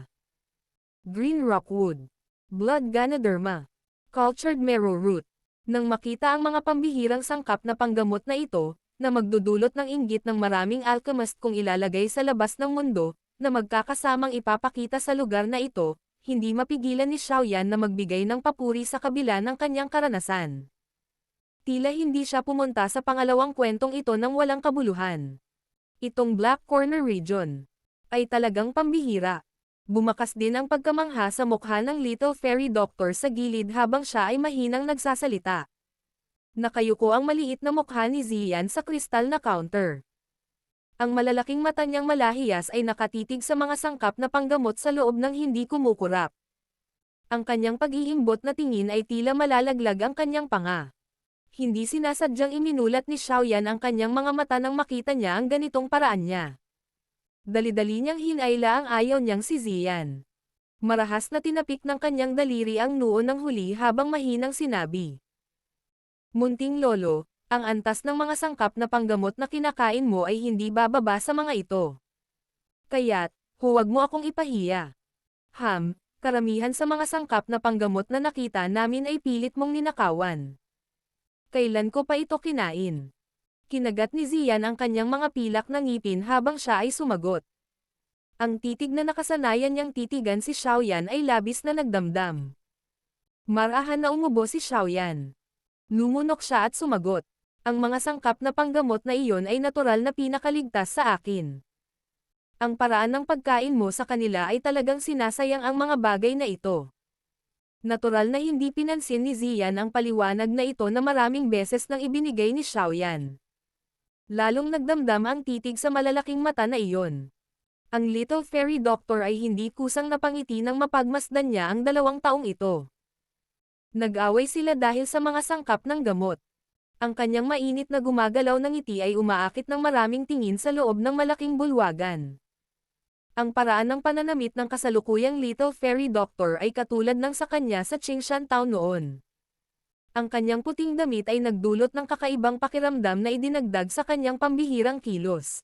Green Rockwood. Blood Ganoderma. Cultured Marrow Root. Nang makita ang mga pambihirang sangkap na panggamot na ito, na magdudulot ng inggit ng maraming alchemist kung ilalagay sa labas ng mundo, na magkakasamang ipapakita sa lugar na ito, hindi mapigilan ni Xiaoyan na magbigay ng papuri sa kabila ng kanyang karanasan. Tila hindi siya pumunta sa pangalawang kwentong ito nang walang kabuluhan. Itong Black Corner Region ay talagang pambihira. Bumakas din ang pagkamangha sa mukha ng Little Fairy Doctor sa gilid habang siya ay mahinang nagsasalita. Nakayuko ang maliit na mukha ni Ziyan sa kristal na counter. Ang malalaking mata niyang malahiyas ay nakatitig sa mga sangkap na panggamot sa loob ng hindi kumukurap. Ang kanyang pag-iimbot na tingin ay tila malalaglag ang kanyang panga. Hindi sinasadyang iminulat ni Xiaoyan ang kanyang mga mata nang makita niya ang ganitong paraan niya. Dali-dali niyang hinayla ang ayaw niyang si Ziyan. Marahas na tinapik ng kanyang daliri ang noo ng huli habang mahinang sinabi. "Munting lolo, ang antas ng mga sangkap na panggamot na kinakain mo ay hindi bababa sa mga ito. Kaya't, huwag mo akong ipahiya. Karamihan sa mga sangkap na panggamot na nakita namin ay pilit mong ninakawan. Kailan ko pa ito kinain?" Kinagat ni Ziyan ang kanyang mga pilak na ngipin habang siya ay sumagot. Ang titig na nakasanayan niyang titigan si Xiaoyan ay labis na nagdamdam. Marahan na umubo si Xiaoyan. Lumunok siya at sumagot. "Ang mga sangkap na panggamot na iyon ay natural na pinakaligtas sa akin. Ang paraan ng pagkain mo sa kanila ay talagang sinasayang ang mga bagay na ito. Natural na hindi pinansin ni Ziyan ang paliwanag na ito na maraming beses nang ibinigay ni Xiaoyan. Lalong nagdamdam ang titig sa malalaking mata na iyon. Ang Little Fairy Doctor ay hindi kusang napangiti nang mapagmasdan niya ang 2 taong ito. Nag-away sila dahil sa mga sangkap ng gamot. Ang kanyang mainit na gumagalaw ng ngiti ay umaakit ng maraming tingin sa loob ng malaking bulwagan. Ang paraan ng pananamit ng kasalukuyang Little Fairy Doctor ay katulad ng sa kanya sa Qingshan Town noon. Ang kanyang puting damit ay nagdulot ng kakaibang pakiramdam na idinagdag sa kanyang pambihirang kilos.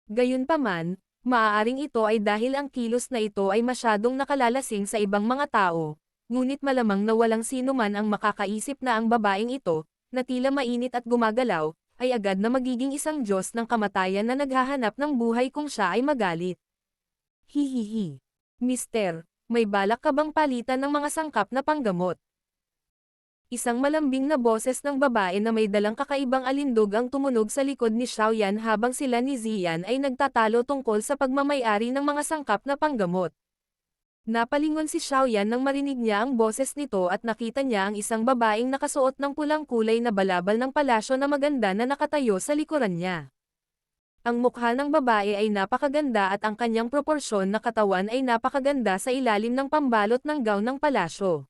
Gayunpaman, maaaring ito ay dahil ang kilos na ito ay masyadong nakalalasing sa ibang mga tao, ngunit malamang na walang sino man ang makakaisip na ang babaeng ito, na tila mainit at gumagalaw, ay agad na magiging isang Diyos ng kamatayan na naghahanap ng buhay kung siya ay magalit. Hihihi. Mister, may balak ka bang palitan ng mga sangkap na panggamot? Isang malambing na boses ng babae na may dalang kakaibang alindog ang tumunog sa likod ni Xiaoyan habang sila ni Ziyan ay nagtatalo tungkol sa pagmamay-ari ng mga sangkap na panggamot. Napalingon si Xiaoyan nang marinig niya ang boses nito at nakita niya ang isang babaeng nakasuot ng pulang kulay na balabal ng palasyo na maganda na nakatayo sa likuran niya. Ang mukha ng babae ay napakaganda at ang kanyang proporsyon na katawan ay napakaganda sa ilalim ng pambalot ng gown ng palasyo.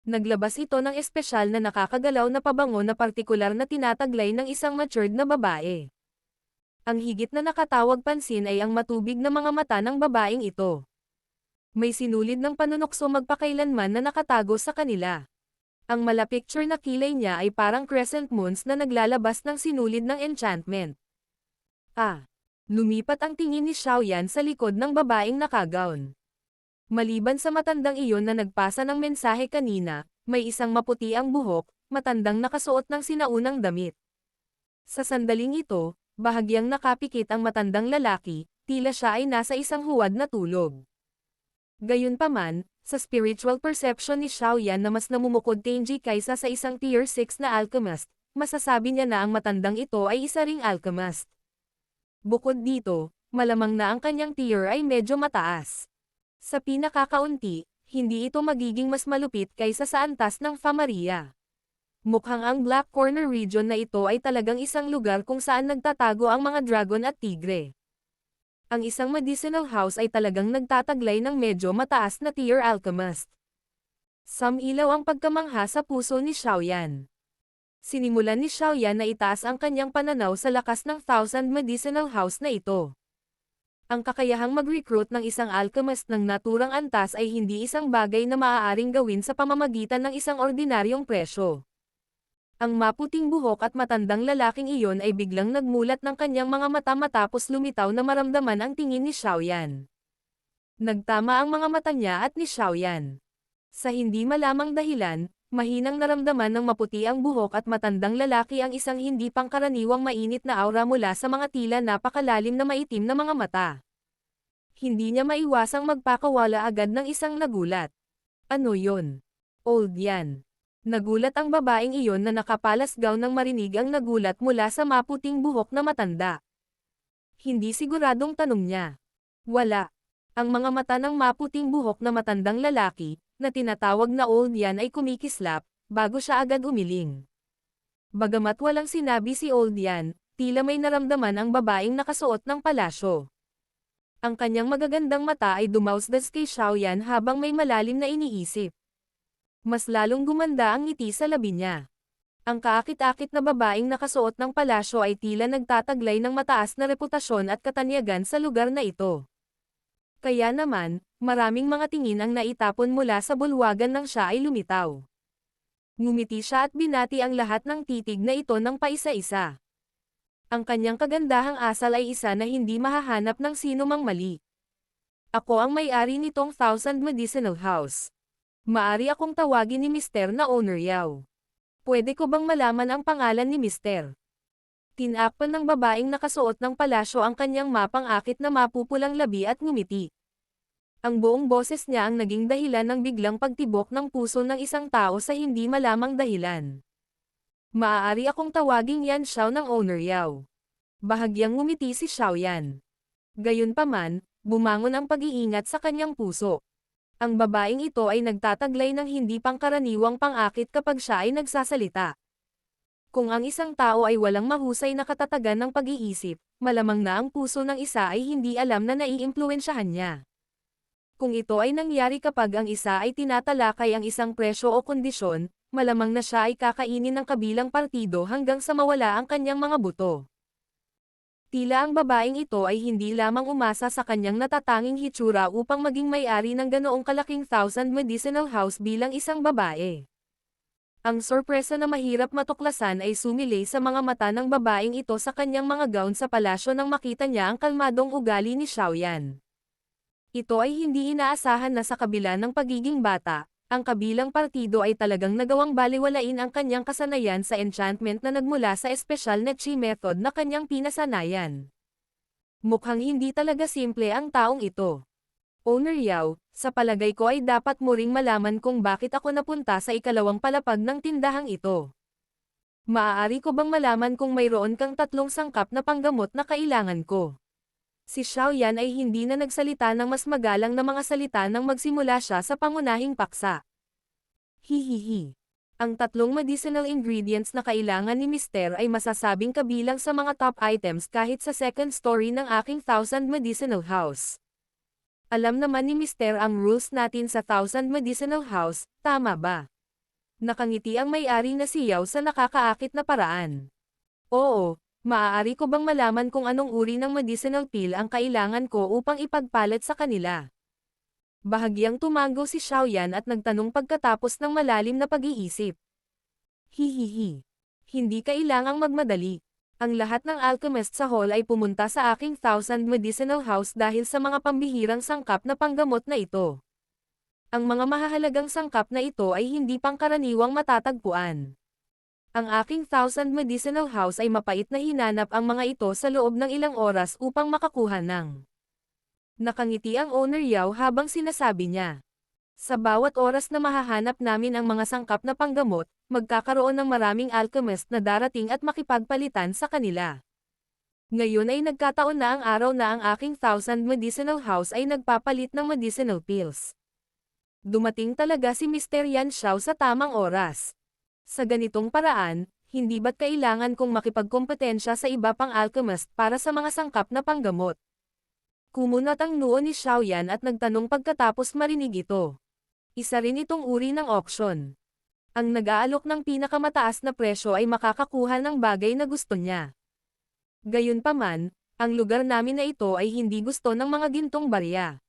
Naglabas ito ng espesyal na nakakagalaw na pabango na partikular na tinataglay ng isang matured na babae. Ang higit na nakatawag pansin ay ang matubig na mga mata ng babaeng ito. May sinulid ng panunokso magpakailanman na nakatago sa kanila. Ang mala-picture na kilay niya ay parang crescent moons na naglalabas ng sinulid ng enchantment. Lumipat ang tingin ni Xiaoyan sa likod ng babaeng nakagown. Maliban sa matandang iyon na nagpasa ng mensahe kanina, may isang maputi ang buhok, matandang nakasuot ng sinaunang damit. Sa sandaling ito, bahagyang nakapikit ang matandang lalaki, tila siya ay nasa isang huwad na tulog. Gayunpaman, sa spiritual perception ni Xiaoyan na mas namumukod Tenji kaysa sa isang tier 6 na alchemist, masasabi niya na ang matandang ito ay isa ring alchemist. Bukod dito, malamang na ang kanyang tier ay medyo mataas. Sa pinakakaunti, hindi ito magiging mas malupit kaysa sa antas ng Famaria. Mukhang ang Black Corner region na ito ay talagang isang lugar kung saan nagtatago ang mga dragon at tigre. Ang isang medicinal house ay talagang nagtataglay ng medyo mataas na tier alchemist. Samilaw ang pagkamangha sa puso ni Xiaoyan. Sinimulan ni Xiaoyan na itaas ang kanyang pananaw sa lakas ng 1,000 medicinal house na ito. Ang kakayahang mag-recruit ng isang alchemist ng naturang antas ay hindi isang bagay na maaaring gawin sa pamamagitan ng isang ordinaryong presyo. Ang maputing buhok at matandang lalaking iyon ay biglang nagmulat ng kanyang mga mata matapos lumitaw na maramdaman ang tingin ni Xiaoyan. Nagtama ang mga mata niya at ni Xiaoyan. Sa hindi malamang dahilan, mahinang naramdaman ng maputi ang buhok at matandang lalaki ang isang hindi pangkaraniwang mainit na aura mula sa mga tila napakalalim na maitim na mga mata. Hindi niya maiwasang magpakawala agad ng isang nagulat. Ano yon? Old yan. Nagulat ang babaeng iyon na nakapalas gown nang marinig ang nagulat mula sa maputing buhok na matanda. Hindi siguradong tanong niya. Wala. Ang mga mata ng maputing buhok na matandang lalaki, na tinatawag na old yan ay kumikislap, bago siya agad umiling. Bagamat walang sinabi si old yan, tila may naramdaman ang babaeng nakasuot ng palasyo. Ang kanyang magagandang mata ay dumausdas kay Xiaoyan habang may malalim na iniisip. Mas lalong gumanda ang ngiti sa labi niya. Ang kaakit-akit na babaeng nakasuot ng palasyo ay tila nagtataglay ng mataas na reputasyon at katanyagan sa lugar na ito. Kaya naman, maraming mga tingin ang naitapon mula sa bulwagan nang siya ay lumitaw. Ngumiti siya at binati ang lahat ng titig na ito ng paisa-isa. Ang kanyang kagandahang asal ay isa na hindi mahahanap ng sino mang mali. Ako ang may-ari nitong 1,000 Medicinal House. Maari akong tawagin ni Mister na owner yaw. Pwede ko bang malaman ang pangalan ni Mister? Tinakpan ng babaeng nakasuot ng palasyo ang kanyang mapang-akit na mapupulang labi at ngumiti. Ang buong boses niya ang naging dahilan ng biglang pagtibok ng puso ng isang tao sa hindi malamang dahilan. Maaari akong tawaging Yan Xiao ng owner yaw. Bahagyang ngumiti si Xiaoyan. Gayunpaman, bumangon ang pag-iingat sa kanyang puso. Ang babaeng ito ay nagtataglay ng hindi pangkaraniwang pang-akit kapag siya ay nagsasalita. Kung ang isang tao ay walang mahusay na katatagan ng pag-iisip, malamang na ang puso ng isa ay hindi alam na naiimpluwensyahan niya. Kung ito ay nangyari kapag ang isa ay tinatalakay ang isang presyo o kondisyon, malamang na siya ay kakainin ng kabilang partido hanggang sa mawala ang kanyang mga buto. Tila ang babaeng ito ay hindi lamang umasa sa kanyang natatanging hitsura upang maging may-ari ng ganoong kalaking Thousand Medicinal House bilang isang babae. Ang sorpresa na mahirap matuklasan ay sumilay sa mga mata ng babaeng ito sa kanyang mga gown sa palasyo nang makita niya ang kalmadong ugali ni Xiaoyan. Ito ay hindi inaasahan na sa kabila ng pagiging bata, ang kabilang partido ay talagang nagawang baliwalain ang kanyang kasanayan sa enchantment na nagmula sa espesyal na chi method na kanyang pinasanayan. Mukhang hindi talaga simple ang taong ito. Owner Yao, sa palagay ko ay dapat mo ring malaman kung bakit ako napunta sa ikalawang palapag ng tindahang ito. Maaari ko bang malaman kung mayroon kang 3 sangkap na panggamot na kailangan ko? Si Xiaoyan ay hindi na nagsalita ng mas magalang na mga salita nang magsimula siya sa pangunahing paksa. Hihihi. Ang 3 medicinal ingredients na kailangan ni Mister ay masasabing kabilang sa mga top items kahit sa second story ng aking Thousand Medicinal House. Alam naman ni Mister ang rules natin sa Thousand Medicinal House, tama ba? Nakangiti ang may-ari na si Yao sa nakakaakit na paraan. Oo, maaari ko bang malaman kung anong uri ng medicinal pill ang kailangan ko upang ipagpalit sa kanila? Bahagyang tumango si Xiaoyan at nagtanong pagkatapos ng malalim na pag-iisip. Hihihi. Hindi kailangang magmadali. Ang lahat ng alchemist sa hall ay pumunta sa aking Thousand Medicinal House dahil sa mga pambihirang sangkap na panggamot na ito. Ang mga mahahalagang sangkap na ito ay hindi pangkaraniwang matatagpuan. Ang aking Thousand Medicinal House ay mapait na hinanap ang mga ito sa loob ng ilang oras upang makakuha ng. Nakangiti ang owner Yao habang sinasabi niya. Sa bawat oras na mahahanap namin ang mga sangkap na panggamot, magkakaroon ng maraming alchemist na darating at makipagpalitan sa kanila. Ngayon ay nagkataon na ang araw na ang aking Thousand Medicinal House ay nagpapalit ng medicinal pills. Dumating talaga si Mr. Yan Xiao sa tamang oras. Sa ganitong paraan, hindi ba't kailangan kong makipagkompetensya sa iba pang alchemist para sa mga sangkap na panggamot? Kumunat ang noo ni Xiaoyan at nagtanong pagkatapos marinig ito. Isa rin itong uri ng auction. Ang nag-aalok ng pinakamataas na presyo ay makakakuha ng bagay na gusto niya. Gayunpaman, ang lugar namin na ito ay hindi gusto ng mga gintong barya.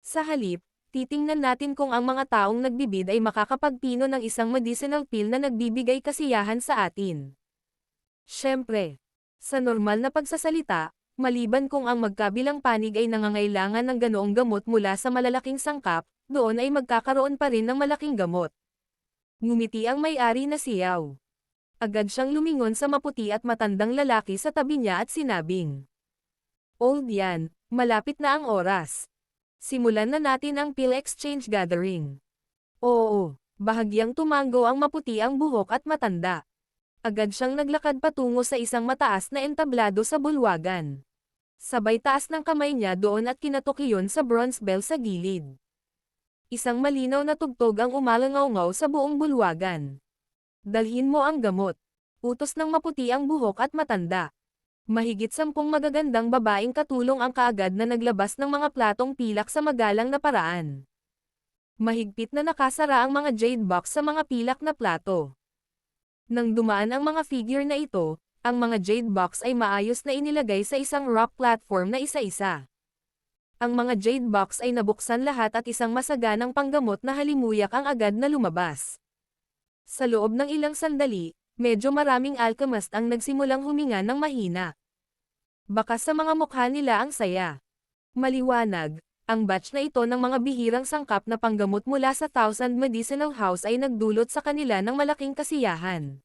Sa halip, titingnan natin kung ang mga taong nagbibid ay makakapagpino ng isang medicinal pill na nagbibigay kasiyahan sa atin. Siyempre, sa normal na pagsasalita, maliban kung ang magkabilang panig ay nangangailangan ng ganoong gamot mula sa malalaking sangkap, doon ay magkakaroon pa rin ng malaking gamot. Ngumiti ang may-ari na si Yao. Agad siyang lumingon sa maputi at matandang lalaki sa tabi niya at sinabing, Old Yan, malapit na ang oras. Simulan na natin ang pill exchange gathering. Oo, bahagyang tumango ang maputi ang buhok at matanda. Agad siyang naglakad patungo sa isang mataas na entablado sa bulwagan. Sabay taas ng kamay niya doon at kinatok iyon sa bronze bell sa gilid. Isang malinaw na tugtog ang umalangaw-ngaw sa buong bulwagan. Dalhin mo ang gamot. Utos ng maputi ang buhok at matanda. Mahigit 10 magagandang babaeng katulong ang kaagad na naglabas ng mga platong pilak sa magalang na paraan. Mahigpit na nakasara ang mga jade box sa mga pilak na plato. Nang dumaan ang mga figure na ito, ang mga jade box ay maayos na inilagay sa isang rock platform na isa-isa. Ang mga jade box ay nabuksan lahat at isang masaganang panggamot na halimuyak ang agad na lumabas. Sa loob ng ilang sandali, medyo maraming alchemist ang nagsimulang huminga ng mahina. Baka sa mga mukha nila ang saya. Maliwanag, ang batch na ito ng mga bihirang sangkap na panggamot mula sa Thousand Medicinal House ay nagdulot sa kanila ng malaking kasiyahan.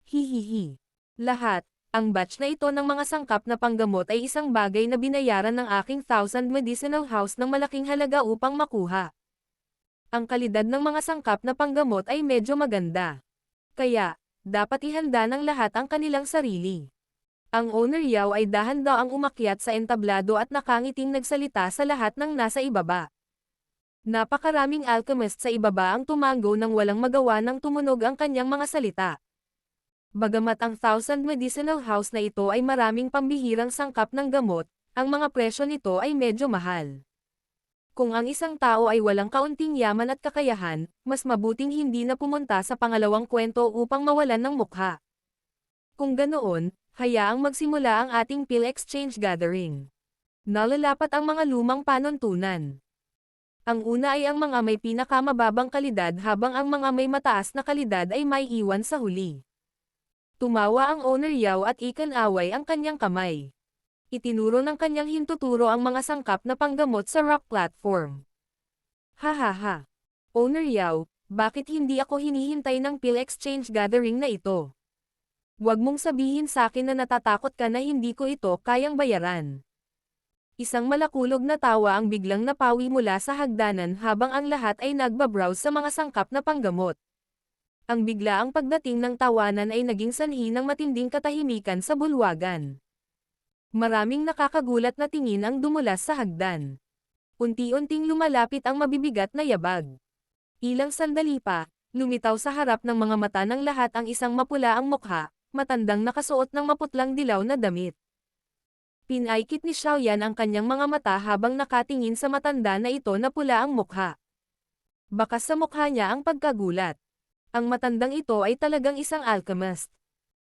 Hihihi. Lahat, ang batch na ito ng mga sangkap na panggamot ay isang bagay na binayaran ng aking Thousand Medicinal House ng malaking halaga upang makuha. Ang kalidad ng mga sangkap na panggamot ay medyo maganda. Kaya, dapat ihanda ng lahat ang kanilang sarili. Ang owner Yao ay dahan-daang umakyat sa entablado at nakangiting nagsalita sa lahat ng nasa ibaba. Napakaraming alchemist sa ibaba ang tumango nang walang magawa nang tumunog ang kanyang mga salita. Bagamat ang Thousand Medicinal House na ito ay maraming pambihirang sangkap ng gamot, ang mga presyo nito ay medyo mahal. Kung ang isang tao ay walang kaunting yaman at kakayahan, mas mabuting hindi na pumunta sa pangalawang kwento upang mawalan ng mukha. Kung ganoon, hayaang magsimula ang ating pill exchange gathering. Nalalapat ang mga lumang panuntunan. Ang una ay ang mga may pinakamababang kalidad habang ang mga may mataas na kalidad ay may iwan sa huli. Tumawa ang owner Yao at ikan-away ang kanyang kamay. Itinuro ng kanyang hintuturo ang mga sangkap na panggamot sa rock platform. Hahaha. Owner Yao, bakit hindi ako hinihintay ng pill exchange gathering na ito? Huwag mong sabihin sa akin na natatakot ka na hindi ko ito kayang bayaran. Isang malakulog na tawa ang biglang napawi mula sa hagdanan habang ang lahat ay nagbabrowse sa mga sangkap na panggamot. Ang biglaang pagdating ng tawanan ay naging sanhi ng matinding katahimikan sa bulwagan. Maraming nakakagulat na tingin ang dumulas sa hagdan. Unti-unting lumalapit ang mabibigat na yabag. Ilang sandali pa, lumitaw sa harap ng mga mata ng lahat ang isang mapula ang mukha, matandang nakasuot ng maputlang dilaw na damit. Pinaikit ni Xiaoyan ang kanyang mga mata habang nakatingin sa matanda na ito na pula ang mukha. Bakas sa mukha niya ang pagkagulat. Ang matandang ito ay talagang isang alchemist.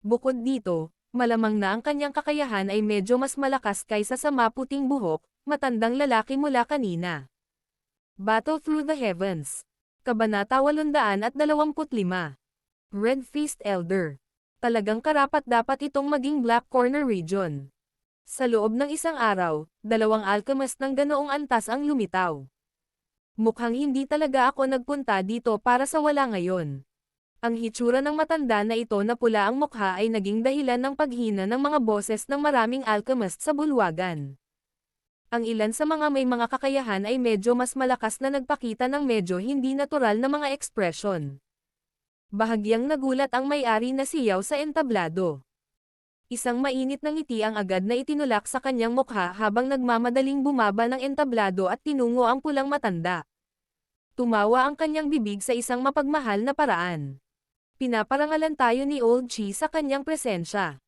Bukod dito, malamang na ang kanyang kakayahan ay medyo mas malakas kaysa sa maputing buhok, matandang lalaki mula kanina. Battle Through the Heavens. Kabanata 825. Red Fist Elder. Talagang karapat-dapat itong maging Black Corner Region. Sa loob ng isang araw, 2 alchemist ng ganoong antas ang lumitaw. Mukhang hindi talaga ako nagpunta dito para sa wala ngayon. Ang hitsura ng matanda na ito na pula ang mukha ay naging dahilan ng paghina ng mga boses ng maraming alchemist sa bulwagan. Ang ilan sa mga may mga kakayahan ay medyo mas malakas na nagpakita ng medyo hindi natural na mga ekspresyon. Bahagyang nagulat ang may-ari na si Yao sa entablado. Isang mainit na ngiti ang agad na itinulak sa kanyang mukha habang nagmamadaling bumaba ng entablado at tinungo ang pulang matanda. Tumawa ang kanyang bibig sa isang mapagmahal na paraan. Pinaparangalan tayo ni Old Chi sa kanyang presensya.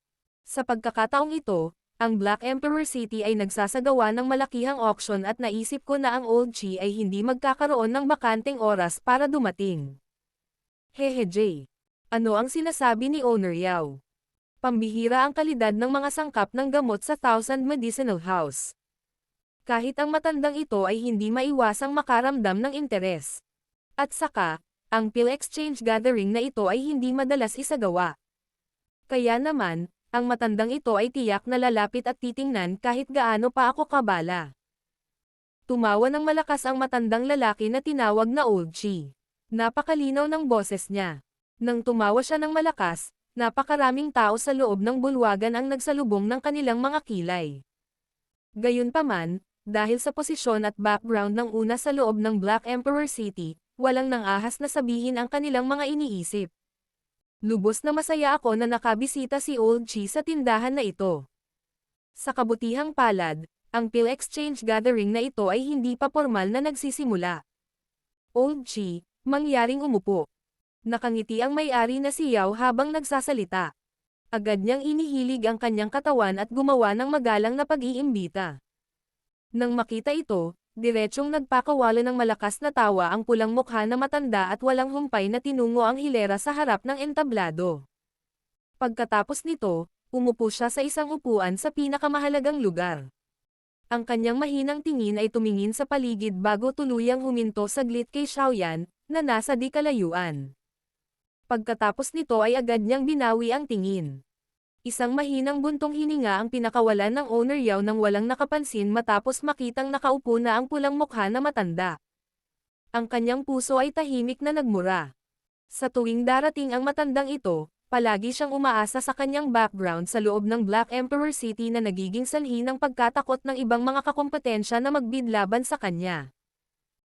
Sa pagkakataong ito, ang Black Emperor City ay nagsasagawa ng malakihang auction at naisip ko na ang Old Chi ay hindi magkakaroon ng bakanteng oras para dumating. Hehe Jay. Ano ang sinasabi ni Owner Yao? Pambihira ang kalidad ng mga sangkap ng gamot sa Thousand Medicinal House. Kahit ang matandang ito ay hindi maiwasang makaramdam ng interes. At saka, ang pill exchange gathering na ito ay hindi madalas isagawa. Kaya naman, ang matandang ito ay tiyak na lalapit at titingnan kahit gaano pa ako kabala. Tumawa ng malakas ang matandang lalaki na tinawag na Old Chi. Napakalinaw ng boses niya. Nang tumawa siya ng malakas, napakaraming tao sa loob ng bulwagan ang nagsalubong ng kanilang mga kilay. Gayunpaman, dahil sa posisyon at background ng una sa loob ng Black Emperor City, walang nang-ahas na sabihin ang kanilang mga iniisip. Lubos na masaya ako na nakabisita si Old Chi sa tindahan na ito. Sa kabutihang palad, ang pill exchange gathering na ito ay hindi pa formal na nagsisimula. Old Chi, mangyaring umupo. Nakangiti ang may-ari na si Yao habang nagsasalita. Agad niyang inihilig ang kanyang katawan at gumawa ng magalang na pag-iimbita. Nang makita ito, diretsyong nagpakawala ng malakas na tawa ang pulang mukha na matanda at walang humpay na tinungo ang hilera sa harap ng entablado. Pagkatapos nito, umupo siya sa isang upuan sa pinakamahalagang lugar. Ang kanyang mahinang tingin ay tumingin sa paligid bago tuluyang huminto saglit kay Xiaoyan, na nasa di kalayuan. Pagkatapos nito ay agad niyang binawi ang tingin. Isang mahinang buntong hininga ang pinakawalan ng Owner Yao nang walang nakapansin matapos makitang nakaupo na ang pulang mukha na matanda. Ang kanyang puso ay tahimik na nagmura. Sa tuwing darating ang matandang ito, palagi siyang umaasa sa kanyang background sa loob ng Black Emperor City na nagiging sanhi ng pagkatakot ng ibang mga kakompetensya na magbid laban sa kanya.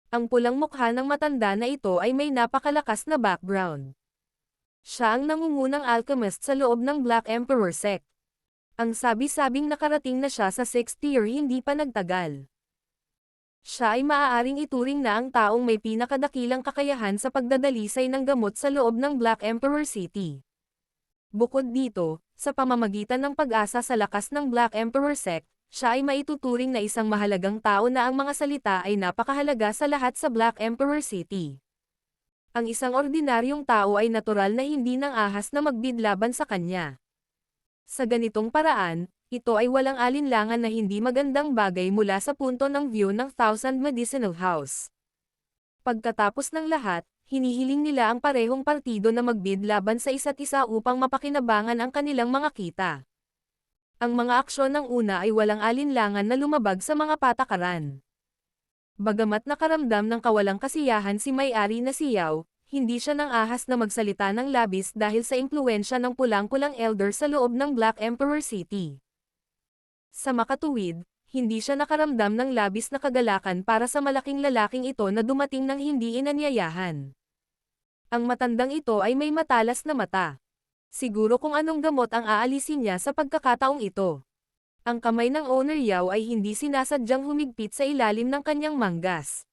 Ang pulang mukha ng matanda na ito ay may napakalakas na background. Siya ang nangungunang alchemist sa loob ng Black Emperor Sect. Ang sabi-sabing nakarating na siya sa 6th tier hindi pa nagtagal. Siya ay maaaring ituring na ang taong may pinakadakilang kakayahan sa pagdadalisay ng gamot sa loob ng Black Emperor City. Bukod dito, sa pamamagitan ng pag-asa sa lakas ng Black Emperor Sect, siya ay maituturing na isang mahalagang tao na ang mga salita ay napakahalaga sa lahat sa Black Emperor City. Ang isang ordinaryong tao ay natural na hindi nang ahas na magbid laban sa kanya. Sa ganitong paraan, ito ay walang alinlangan na hindi magandang bagay mula sa punto ng view ng Thousand Medicinal House. Pagkatapos ng lahat, hinihiling nila ang parehong partido na magbid laban sa isa't isa upang mapakinabangan ang kanilang mga kita. Ang mga aksyon ng una ay walang alinlangan na lumabag sa mga patakaran. Bagamat nakaramdam ng kawalang kasiyahan si may-ari na si Yao, hindi siya nang ahas na magsalita ng labis dahil sa impluwensya ng pulang-pulang elder sa loob ng Black Emperor City. Sa makatuwid, hindi siya nakaramdam ng labis na kagalakan para sa malaking lalaking ito na dumating ng hindi inanyayahan. Ang matandang ito ay may matalas na mata. Siguro kung anong gamot ang aalisin niya sa pagkakataong ito. Ang kamay ng owner Yao ay hindi sinasadyang humigpit sa ilalim ng kanyang manggas.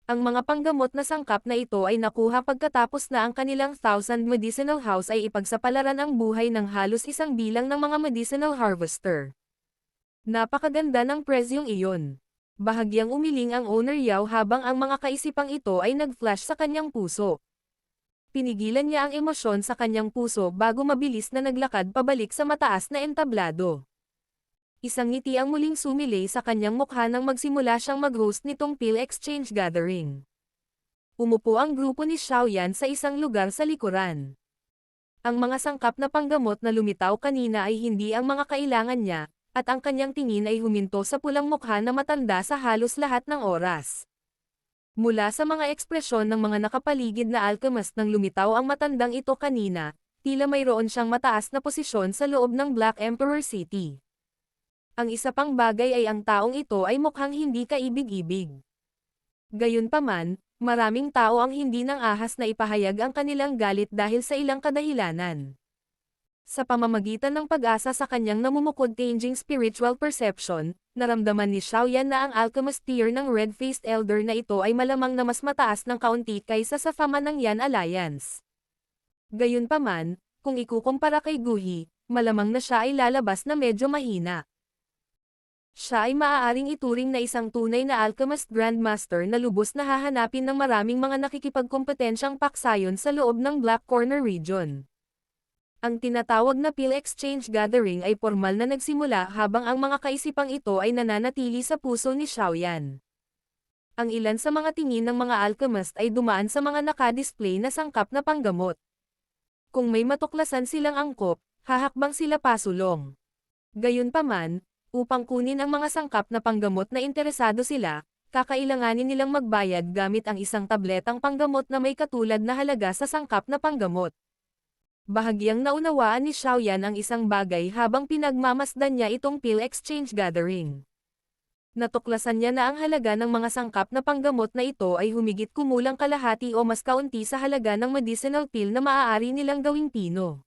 Ang mga panggamot na sangkap na ito ay nakuha pagkatapos na ang kanilang Thousand Medicinal House ay ipagsapalaran ang buhay ng halos isang bilang ng mga medicinal harvester. Napakaganda ng presyong iyon. Bahagyang umiling ang owner Yao habang ang mga kaisipang ito ay nag-flash sa kanyang puso. Pinigilan niya ang emosyon sa kanyang puso bago mabilis na naglakad pabalik sa mataas na entablado. Isang ngiti ang muling sumilay sa kanyang mukha nang magsimula siyang mag-host nitong Pill Exchange Gathering. Umupo ang grupo ni Xiaoyan sa isang lugar sa likuran. Ang mga sangkap na panggamot na lumitaw kanina ay hindi ang mga kailangan niya, at ang kanyang tingin ay huminto sa pulang mukha na matanda sa halos lahat ng oras. Mula sa mga ekspresyon ng mga nakapaligid na alchemist nang lumitaw ang matandang ito kanina, tila mayroon siyang mataas na posisyon sa loob ng Black Emperor City. Ang isa pang bagay ay ang taong ito ay mukhang hindi kaibig-ibig. Gayunpaman, maraming tao ang hindi nang ahas na ipahayag ang kanilang galit dahil sa ilang kadahilanan. Sa pamamagitan ng pag-asa sa kanyang namumukod-changing spiritual perception, naramdaman ni Xiaoyan na ang alchemist tier ng red-faced elder na ito ay malamang na mas mataas ng kaunti kaysa sa fama ng Yan Alliance. Gayunpaman, kung ikukumpara kay Guhi, malamang na siya ay lalabas na medyo mahina. Siya ay maaaring ituring na isang tunay na alchemist grandmaster na lubos na hahanapin ng maraming mga nakikipagkompetensyang paksayon sa loob ng Black Corner region. Ang tinatawag na Pill Exchange Gathering ay formal na nagsimula habang ang mga kaisipang ito ay nananatili sa puso ni Xiaoyan. Ang ilan sa mga tingin ng mga alchemist ay dumaan sa mga nakadisplay na sangkap na panggamot. Kung may matuklasan silang angkop, hahakbang sila pasulong. Gayunpaman, upang kunin ang mga sangkap na panggamot na interesado sila, kakailanganin nilang magbayad gamit ang isang tabletang panggamot na may katulad na halaga sa sangkap na panggamot. Bahagyang naunawaan ni Xiaoyan ang isang bagay habang pinagmamasdan niya itong Pill Exchange Gathering. Natuklasan niya na ang halaga ng mga sangkap na panggamot na ito ay humigit kumulang kalahati o mas kaunti sa halaga ng medicinal pill na maaari nilang gawing pino.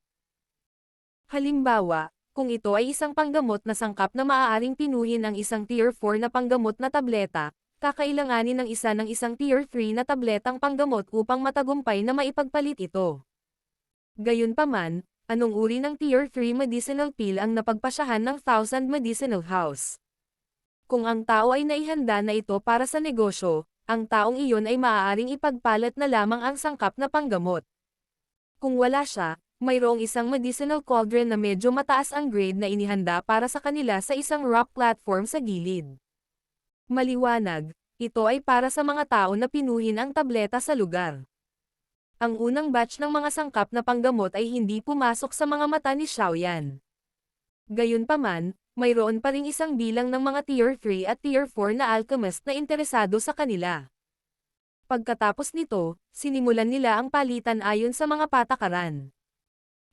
Halimbawa, kung ito ay isang panggamot na sangkap na maaaring pinuhin ang isang Tier 4 na panggamot na tableta, kakailanganin ng isang Tier 3 na tabletang panggamot upang matagumpay na maipagpalit ito. Gayunpaman, anong uri ng Tier 3 medicinal pill ang napagpasyahan ng Thousand Medicinal House? Kung ang tao ay naihanda na ito para sa negosyo, ang taong iyon ay maaaring ipagpalit na lamang ang sangkap na panggamot. Kung wala siya, mayroong isang medicinal cauldron na medyo mataas ang grade na inihanda para sa kanila sa isang rock platform sa gilid. Maliwanag, ito ay para sa mga tao na pinuhin ang tableta sa lugar. Ang unang batch ng mga sangkap na panggamot ay hindi pumasok sa mga mata ni Xiaoyan. Gayunpaman, mayroon pa ring isang bilang ng mga Tier 3 at Tier 4 na alchemist na interesado sa kanila. Pagkatapos nito, sinimulan nila ang palitan ayon sa mga patakaran.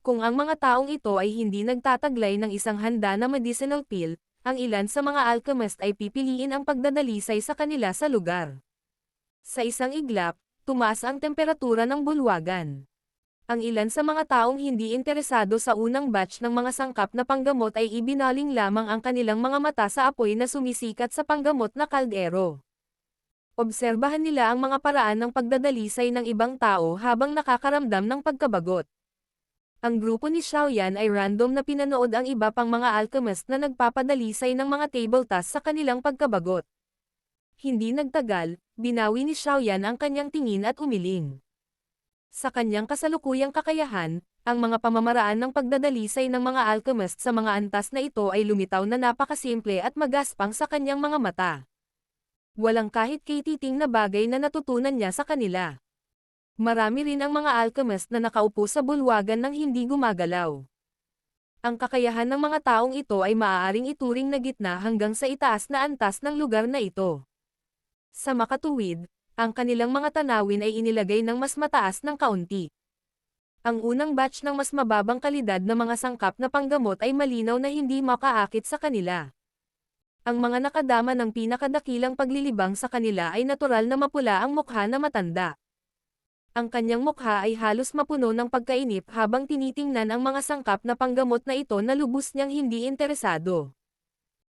Kung ang mga taong ito ay hindi nagtataglay ng isang handa na medicinal pill, ang ilan sa mga alchemist ay pipiliin ang pagdadalisay sa kanila sa lugar. Sa isang iglap, tumaas ang temperatura ng bulwagan. Ang ilan sa mga taong hindi interesado sa unang batch ng mga sangkap na panggamot ay ibinaling lamang ang kanilang mga mata sa apoy na sumisikat sa panggamot na kaldero. Obserbahan nila ang mga paraan ng pagdadalisay ng ibang tao habang nakakaramdam ng pagkabagot. Ang grupo ni Xiaoyan ay random na pinanood ang iba pang mga alchemist na nagpapadalisay ng mga table tasks sa kanilang pagkabagot. Hindi nagtagal, binawi ni Xiaoyan ang kanyang tingin at umiling. Sa kanyang kasalukuyang kakayahan, ang mga pamamaraan ng pagdadalisay ng mga alchemist sa mga antas na ito ay lumitaw na napakasimple at magaspang sa kanyang mga mata. Walang kahit katiting na bagay na natutunan niya sa kanila. Marami rin ang mga alchemist na nakaupo sa bulwagan ng hindi gumagalaw. Ang kakayahan ng mga taong ito ay maaaring ituring na gitna hanggang sa itaas na antas ng lugar na ito. Sa makatuwid, ang kanilang mga tanawin ay inilagay ng mas mataas ng kaunti. Ang unang batch ng mas mababang kalidad na mga sangkap na panggamot ay malinaw na hindi makaakit sa kanila. Ang mga nakadama ng pinakadakilang paglilibang sa kanila ay natural na mapula ang mukha na matanda. Ang kanyang mukha ay halos mapuno ng pagkainip habang tinitingnan ang mga sangkap na panggamot na ito na lubos niyang hindi interesado.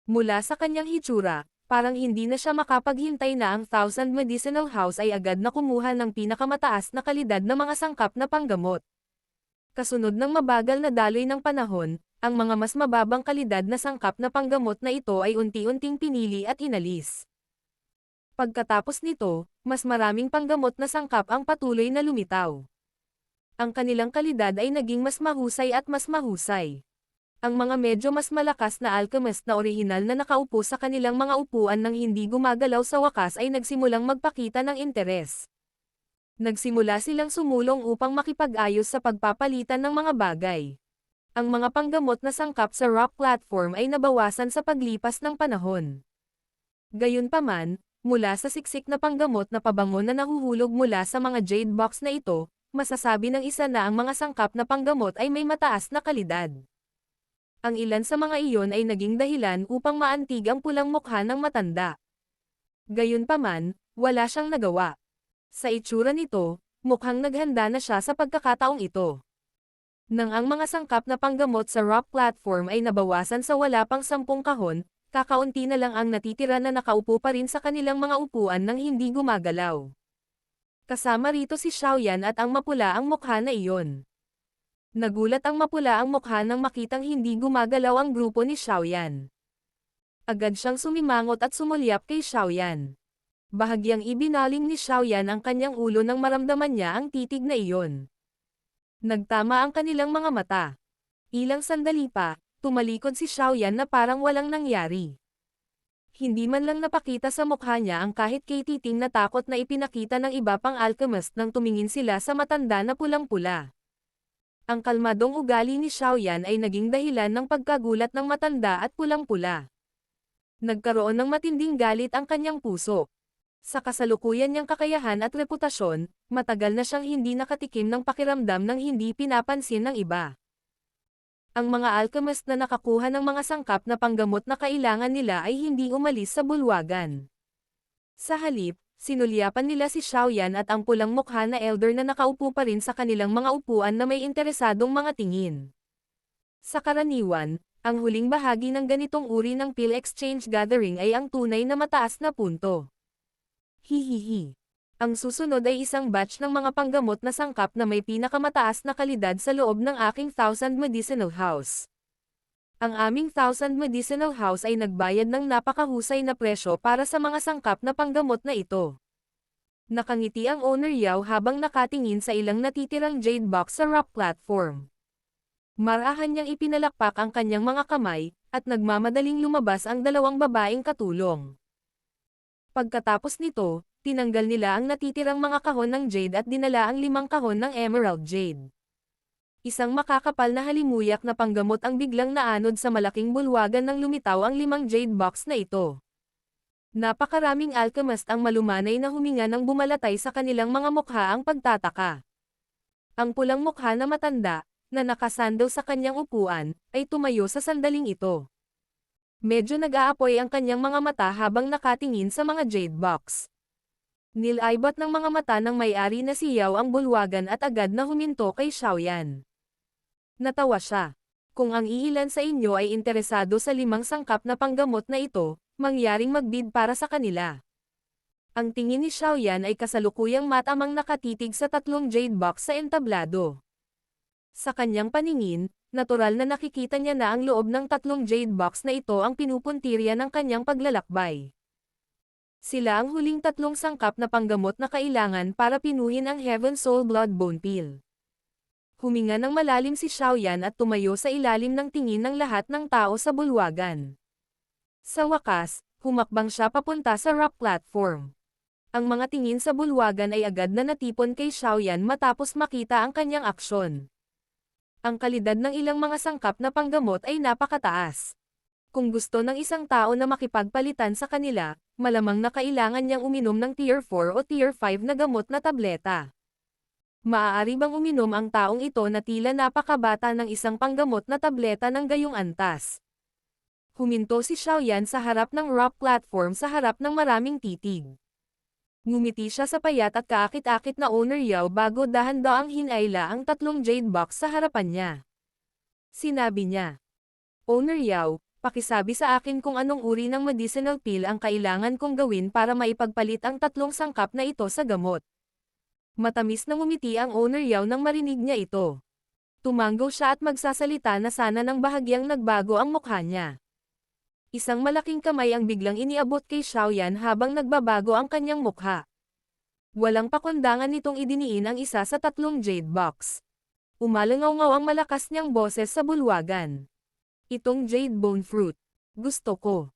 Mula sa kanyang hitsura, parang hindi na siya makapaghintay na ang Thousand Medicinal House ay agad na kumuha ng pinakamataas na kalidad na mga sangkap na panggamot. Kasunod ng mabagal na daloy ng panahon, ang mga mas mababang kalidad na sangkap na panggamot na ito ay unti-unting pinili at inalis. Pagkatapos nito, mas maraming panggamot na sangkap ang patuloy na lumitaw. Ang kanilang kalidad ay naging mas mahusay at mas mahusay. Ang mga medyo mas malakas na alchemist na orihinal na nakaupo sa kanilang mga upuan ng hindi gumagalaw sa wakas ay nagsimulang magpakita ng interes. Nagsimula silang sumulong upang makipag-ayos sa pagpapalitan ng mga bagay. Ang mga panggamot na sangkap sa rock platform ay nabawasan sa paglipas ng panahon. Gayunpaman, mula sa siksik na panggamot na pabango na nahuhulog mula sa mga jade box na ito, masasabi ng isa na ang mga sangkap na panggamot ay may mataas na kalidad. Ang ilan sa mga iyon ay naging dahilan upang maantig ang pulang mukha ng matanda. Gayunpaman, wala siyang nagawa. Sa itsura nito, mukhang naghanda na siya sa pagkakataong ito. Nang ang mga sangkap na panggamot sa rock platform ay nabawasan sa wala pang 10 kahon, kakaunti na lang ang natitira na nakaupo pa rin sa kanilang mga upuan ng hindi gumagalaw. Kasama rito si Xiaoyan at ang mapula ang mukha na iyon. Nagulat ang mapula ang mukha nang makitang hindi gumagalaw ang grupo ni Xiaoyan. Agad siyang sumimangot at sumulyap kay Xiaoyan. Bahagyang ibinaling ni Xiaoyan ang kanyang ulo nang maramdaman niya ang titig na iyon. Nagtama ang kanilang mga mata. Ilang sandali pa, tumalikod si Xiaoyan na parang walang nangyari. Hindi man lang napakita sa mukha niya ang kahit katiting na takot na ipinakita ng iba pang alchemist nang tumingin sila sa matanda na pulang-pula. Ang kalmadong ugali ni Xiaoyan ay naging dahilan ng pagkagulat ng matanda at pulang-pula. Nagkaroon ng matinding galit ang kanyang puso. Sa kasalukuyan niyang kakayahan at reputasyon, matagal na siyang hindi nakatikim ng pakiramdam ng hindi pinapansin ng iba. Ang mga alchemist na nakakuha ng mga sangkap na panggamot na kailangan nila ay hindi umalis sa bulwagan. Sa halip, sinulyapan nila si Xiaoyan at ang pulang mukha na elder na nakaupo pa rin sa kanilang mga upuan na may interesadong mga tingin. Sa karaniwan, ang huling bahagi ng ganitong uri ng pill exchange gathering ay ang tunay na mataas na punto. Hihihi. Ang susunod ay isang batch ng mga panggamot na sangkap na may pinakamataas na kalidad sa loob ng aking Thousand Medicinal House. Ang aming Thousand Medicinal House ay nagbayad ng napakahusay na presyo para sa mga sangkap na panggamot na ito. Nakangiti ang owner Yao habang nakatingin sa ilang natitirang jade box sa rock platform. Marahan niyang ipinalakpak ang kanyang mga kamay, at nagmamadaling lumabas ang dalawang babaeng katulong. Pagkatapos nito, tinanggal nila ang natitirang mga kahon ng jade at dinala ang 5 kahon ng emerald jade. Isang makakapal na halimuyak na panggamot ang biglang naanod sa malaking bulwagan nang lumitaw ang 5 jade box na ito. Napakaraming alchemist ang malumanay na huminga nang bumalatay sa kanilang mga mukha ang pagtataka. Ang pulang mukha na matanda, na nakasandal sa kanyang upuan, ay tumayo sa sandaling ito. Medyo nag-aapoy ang kanyang mga mata habang nakatingin sa mga jade box. Nilaybot ng mga mata ng may-ari na si Yao ang bulwagan at agad na huminto kay Xiaoyan. Natawa siya. Kung ang iilan sa inyo ay interesado sa 5 sangkap na panggamot na ito, mangyaring magbid para sa kanila. Ang tingin ni Xiaoyan ay kasalukuyang matamang nakatitig sa 3 jade box sa entablado. Sa kanyang paningin, natural na nakikita niya na ang loob ng 3 jade box na ito ang pinupuntirya ng kanyang paglalakbay. Sila ang huling 3 sangkap na panggamot na kailangan para pinuhin ang Heaven Soul Blood Bone Pill. Huminga ng malalim si Xiaoyan at tumayo sa ilalim ng tingin ng lahat ng tao sa bulwagan. Sa wakas, humakbang siya papunta sa rock platform. Ang mga tingin sa bulwagan ay agad na natipon kay Xiaoyan matapos makita ang kanyang aksyon. Ang kalidad ng ilang mga sangkap na panggamot ay napakataas. Kung gusto ng isang tao na makipagpalitan sa kanila, malamang na kailangan niyang uminom ng Tier 4 o Tier 5 na gamot na tableta. Maaari bang uminom ang taong ito na tila napakabata ng isang panggamot na tableta ng gayong antas? Huminto si Xiaoyan sa harap ng rock platform sa harap ng maraming titig. Ngumiti siya sa payat at kaakit-akit na Owner Yao bago dahan-daang hinayla ang 3 jade box sa harapan niya. Sinabi niya, "Owner Yao, pakisabi sa akin kung anong uri ng medicinal pill ang kailangan kong gawin para maipagpalit ang 3 sangkap na ito sa gamot." Matamis na ngumiti ang Owner Yao nang marinig niya ito. Tumanggo siya at magsasalita na sana nang bahagyang nagbago ang mukha niya. Isang malaking kamay ang biglang iniabot kay Xiaoyan habang nagbabago ang kanyang mukha. Walang pakundangan nitong idiniin ang isa sa 3 jade box. Umalangaw-ngaw ang malakas niyang boses sa bulwagan. "Itong jade bone fruit. Gusto ko."